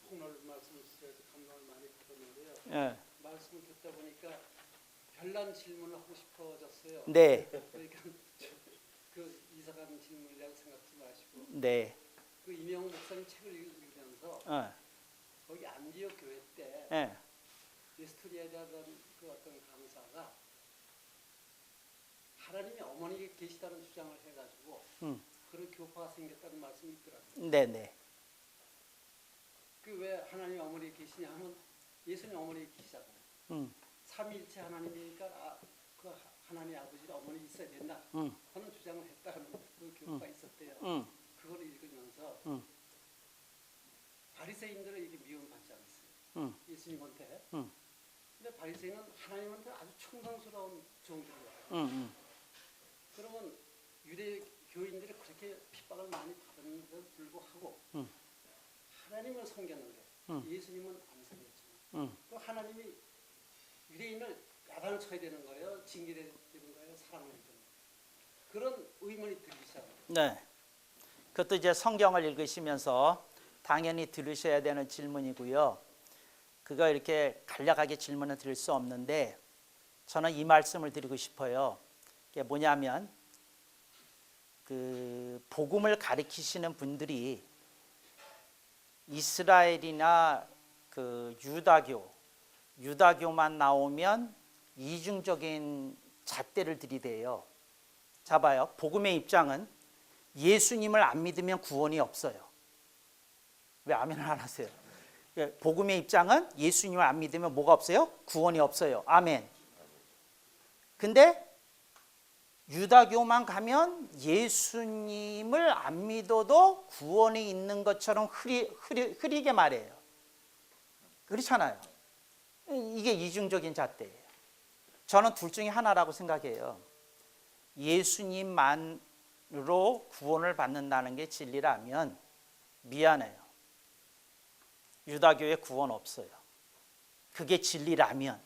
폭넓은 말씀을 주셔서 감동을 많이 받았는데요. 예. 말씀을 듣다 보니까 별난 질문을 하고 싶어졌어요. 네. 그러니까 그 이상한 질문이라고 생각하지 마시고 네. 그 이명호 목사님 책을 읽으면서 거기 안디옥 교회 때 예. 리스토리아라는 그 어떤 강사가 하나님이 어머니가 계시다는 주장을 해가지고 그런 교파가 생겼다는 말씀이 있더라고요. 네, 네. 그 왜 하나님 어머니 계시냐 하면 예수님 어머니 계시잖아요. 삼위일체 하나님이니까 그 하나님 아버지 어머니 있어야 된다 하는 주장을 했다는 그 교파가 있었대요. 그걸 읽으면서 바리새인들을 이렇게 미움받지 않았어요. 예수님한테. 근데 바리새인은 하나님한테 아주 충성스러운 종들이에요. 그러면 유대 교인들이 그렇게 핍박을 많이 받았는데도 불구하고 하나님을 섬겼는데 예수님은 안 섬겼지만 또 하나님이 유대인을 야단을 쳐야 되는 거예요, 징계해야 되는 거예요, 사랑해야 되는 거예요. 그런 의문이 들리잖아요. 네. 그것도 이제 성경을 읽으시면서 당연히 들으셔야 되는 질문이고요. 그거 이렇게 간략하게 질문을 드릴 수 없는데 저는 이 말씀을 드리고 싶어요. 그게 뭐냐면 그 복음을 가리키시는 분들이 이스라엘이나 그 유다교만 나오면 이중적인 잣대를 들이대요. 자 봐요. 복음의 입장은 예수님을 안 믿으면 구원이 없어요. 왜 아멘을 안 하세요? 복음의 입장은 예수님을 안 믿으면 뭐가 없어요? 구원이 없어요. 아멘. 근데 유다교만 가면 예수님을 안 믿어도 구원이 있는 것처럼 흐리게 말해요. 그렇잖아요. 이게 이중적인 잣대예요. 저는 둘 중에 하나라고 생각해요. 예수님만으로 구원을 받는다는 게 진리라면 미안해요. 유다교에 구원 없어요. 그게 진리라면.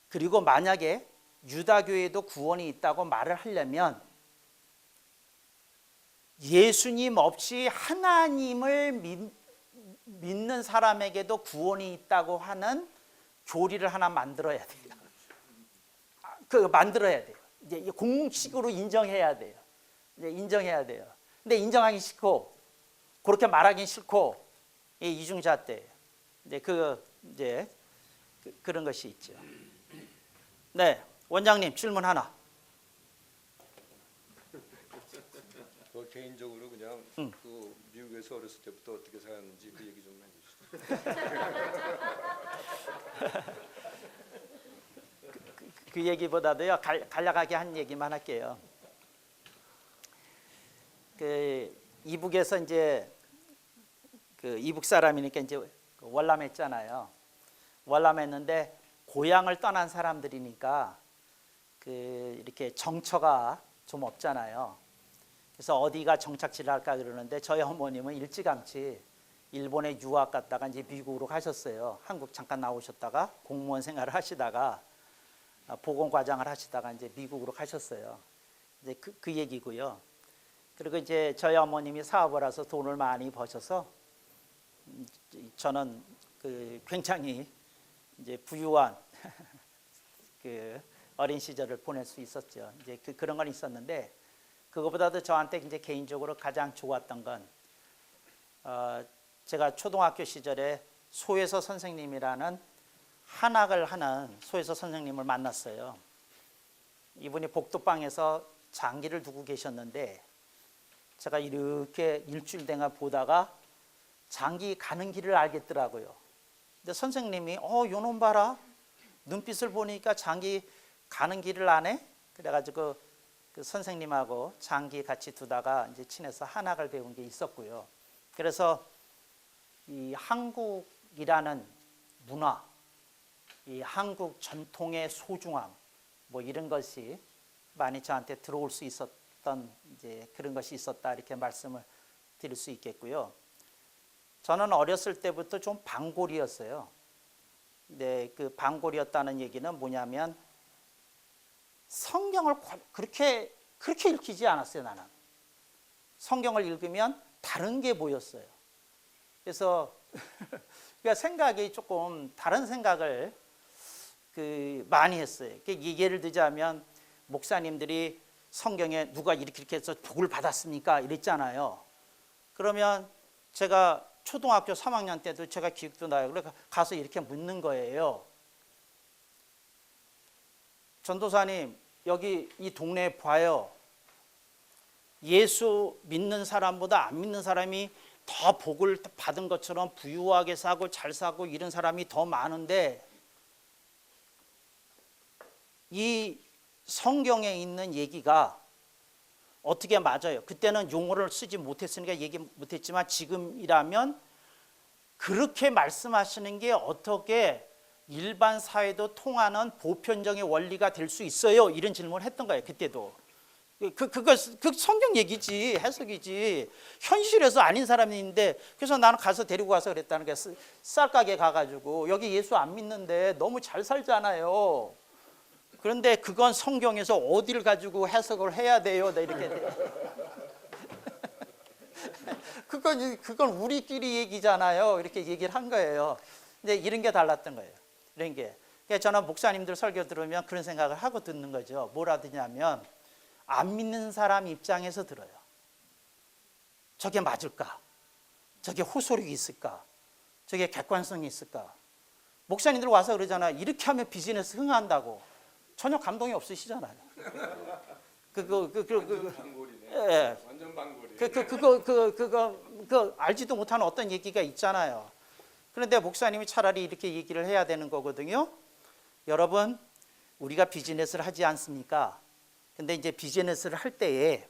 그리고 만약에 유다교에도 구원이 있다고 말을 하려면 예수님 없이 하나님을 믿는 사람에게도 구원이 있다고 하는 교리를 하나 만들어야 돼요. 그거 만들어야 돼요. 이제 공식으로 인정해야 돼요. 이제 인정해야 돼요. 근데 인정하기 싫고 그렇게 말하기 싫고 이중잣대예요. 이제 그런 것이 있죠. 네, 원장님 질문 하나. 개인적으로 그냥 그 미국에서 어렸을 때부터 어떻게 살았는지 그 얘기 좀 해주시죠. 그 얘기보다도요 간략하게 한 얘기만 할게요. 그 이북에서 이제 그 이북 사람이니까 이제 월남했잖아요. 월남했는데 고향을 떠난 사람들이니까 그 이렇게 정처가 좀 없잖아요. 그래서 어디가 정착지를 할까 그러는데 저희 어머님은 일찌감치 일본에 유학 갔다가 이제 미국으로 가셨어요. 한국 잠깐 나오셨다가 공무원 생활을 하시다가 보건과장을 하시다가 이제 미국으로 가셨어요. 이제 그 얘기고요. 그리고 이제 저희 어머님이 사업을 해서 돈을 많이 버셔서 저는 그 굉장히 이제 부유한 그 어린 시절을 보낼 수 있었죠. 이제 그런 건 있었는데 그거보다도 저한테 이제 개인적으로 가장 좋았던 건 제가 초등학교 시절에 소혜서 선생님이라는 한학을 하는 소혜서 선생님을 만났어요. 이분이 복도방에서 장기를 두고 계셨는데 제가 이렇게 일주일 동안 보다가 장기 가는 길을 알겠더라고요. 근데 선생님이 요놈 봐라. 눈빛을 보니까 장기 가는 길을 아네. 그래가지고 그 선생님하고 장기 같이 두다가 이제 친해서 한학을 배운 게 있었고요. 그래서 이 한국이라는 문화, 이 한국 전통의 소중함, 뭐 이런 것이 많이 저한테 들어올 수 있었던 이제 그런 것이 있었다 이렇게 말씀을 드릴 수 있겠고요. 저는 어렸을 때부터 좀 방골이었어요. 근데 그 방골이었다는 얘기는 뭐냐면 성경을 그렇게 읽히지 않았어요, 나는. 성경을 읽으면 다른 게 보였어요. 그래서 그러니까 생각이 조금 다른 생각을 많이 했어요. 예를 들자면 목사님들이 성경에 누가 이렇게 해서 복을 받았습니까? 이랬잖아요. 그러면 제가 초등학교 3학년 때도 제가 기억도 나요. 그래서 가서 이렇게 묻는 거예요. 전도사님, 여기 이 동네에 봐요. 예수 믿는 사람보다 안 믿는 사람이 더 복을 받은 것처럼 부유하게 사고 잘 사고 이런 사람이 더 많은데 이 성경에 있는 얘기가 어떻게 맞아요? 그때는 용어를 쓰지 못했으니까 얘기 못했지만 지금이라면 그렇게 말씀하시는 게 어떻게 일반 사회도 통하는 보편적인 원리가 될 수 있어요? 이런 질문을 했던 거예요. 그때도. 그 성경 얘기지, 해석이지. 현실에서 아닌 사람이 있는데 그래서 나는 가서 데리고 가서 그랬다는 게 쌀가게 가가지고 여기 예수 안 믿는데 너무 잘 살잖아요. 그런데 그건 성경에서 어디를 가지고 해석을 해야 돼요? 나 이렇게 그건 우리끼리 얘기잖아요. 이렇게 얘기를 한 거예요. 근데 이런 게 달랐던 거예요. 이런 게. 그러니까 저는 목사님들 설교 들으면 그런 생각을 하고 듣는 거죠. 뭐라 듣냐면 안 믿는 사람 입장에서 들어요. 저게 맞을까? 저게 호소력이 있을까? 저게 객관성이 있을까? 목사님들 와서 그러잖아. 이렇게 하면 비즈니스 흥한다고. 전혀 감동이 없으시잖아요. 방골이네. 예. 완전 방골이. 그거 알지도 못하는 어떤 얘기가 있잖아요. 그런데 목사님이 차라리 이렇게 얘기를 해야 되는 거거든요. 여러분, 우리가 비즈니스를 하지 않습니까? 근데 이제 비즈니스를 할 때에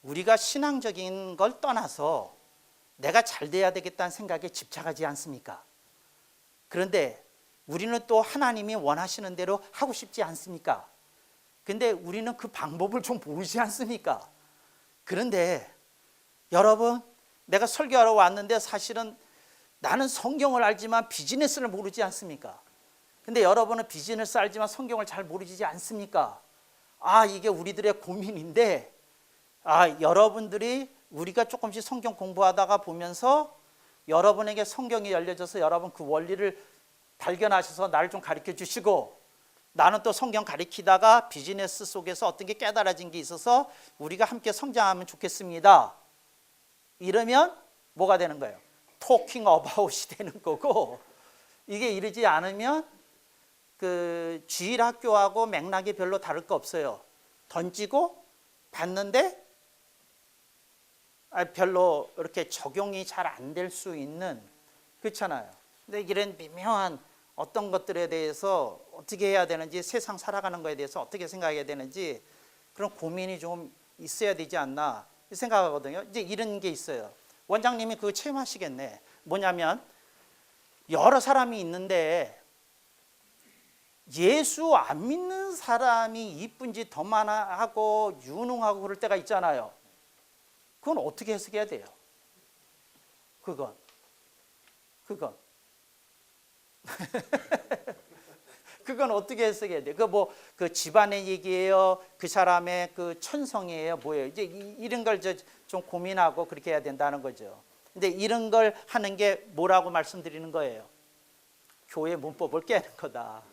우리가 신앙적인 걸 떠나서 내가 잘 돼야 되겠다는 생각에 집착하지 않습니까? 그런데 우리는 또 하나님이 원하시는 대로 하고 싶지 않습니까? 근데 우리는 그 방법을 좀 모르지 않습니까? 그런데 여러분, 내가 설교하러 왔는데 사실은 나는 성경을 알지만 비즈니스를 모르지 않습니까? 근데 여러분은 비즈니스 알지만 성경을 잘 모르지 않습니까? 이게 우리들의 고민인데, 여러분들이 우리가 조금씩 성경 공부하다가 보면서 여러분에게 성경이 열려져서 여러분 그 원리를 발견하셔서 나를 좀 가르쳐 주시고, 나는 또 성경 가르치다가 비즈니스 속에서 어떤 게 깨달아진 게 있어서 우리가 함께 성장하면 좋겠습니다. 이러면 뭐가 되는 거예요? 토킹 어바웃이 되는 거고, 이게 이러지 않으면 그 주일학교하고 맥락이 별로 다를 거 없어요. 던지고 받는데 별로 이렇게 적용이 잘 안 될 수 있는, 그렇잖아요. 근데 이런 미묘한 어떤 것들에 대해서 어떻게 해야 되는지, 세상 살아가는 거에 대해서 어떻게 생각해야 되는지 그런 고민이 좀 있어야 되지 않나 생각하거든요. 이제 이런 게 있어요. 원장님이 그거 체험하시겠네. 뭐냐면 여러 사람이 있는데 예수 안 믿는 사람이 이쁜지 더 많아하고 유능하고 그럴 때가 있잖아요. 그건 어떻게 해석해야 돼요? 그건 그건 어떻게 해석해야 돼요? 그 집안의 얘기예요? 그 사람의 그 천성이에요? 뭐예요? 이제 이런 걸 좀 고민하고 그렇게 해야 된다는 거죠. 근데 이런 걸 하는 게 뭐라고 말씀드리는 거예요? 교회 문법을 깨는 거다.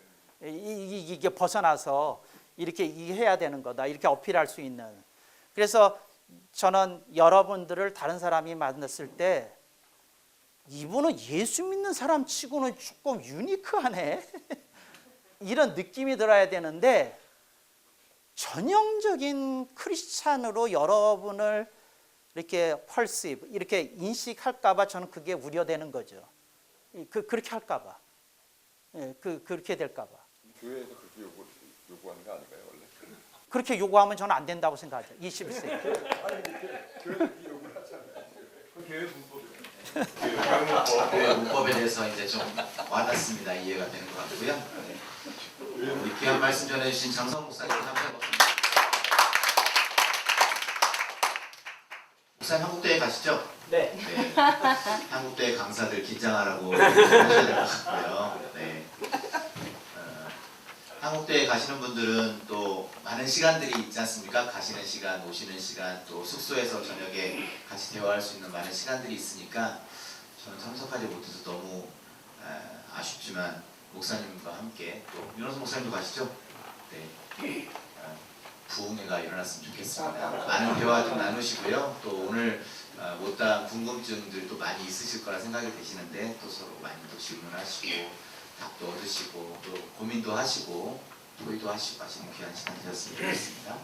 이게 벗어나서 이렇게 해야 되는 거다. 이렇게 어필할 수 있는. 그래서 저는 여러분들을 다른 사람이 만났을 때 이분은 예수 믿는 사람 치고는 조금 유니크하네. 이런 느낌이 들어야 되는데 전형적인 크리스찬으로 여러분을 이렇게 펄시브, 이렇게 인식할까 봐 저는 그게 우려되는 거죠. 그렇게 할까 봐. 그렇게 될까 봐. 교회에서 그렇게 요구하는 거 아닌가요, 원래? 그렇게 요구하면 저는 안 된다고 생각하죠. 21세기. 교회는 요구를 하잖아요. 교회 문법이에요. 교회 문법에 대해서 이제 좀 와닿습니다. 이해가 되는 것 같고요. 우리 귀한 말씀 전해주신 장성 목사님 감사합니다. 목사님 한국대회 가시죠? 네. 한국대회 강사들 긴장하라고 하셔야 될 것 같고요. 네. 한국대에 가시는 분들은 또 많은 시간들이 있지 않습니까? 가시는 시간, 오시는 시간, 또 숙소에서 저녁에 같이 대화할 수 있는 많은 시간들이 있으니까 저는 참석하지 못해서 너무 아쉽지만 목사님과 함께 또 윤호수 목사님도 가시죠? 네. 부흥회가 일어났으면 좋겠습니다. 많은 대화 좀 나누시고요. 또 오늘 못다한 궁금증들이 또 많이 있으실 거라 생각이 되시는데 또 서로 많이 또 질문하시고 답도 얻으시고 또 고민도 하시고 토의도 하시고 하시는 귀한 시간 되셨으면 좋겠습니다.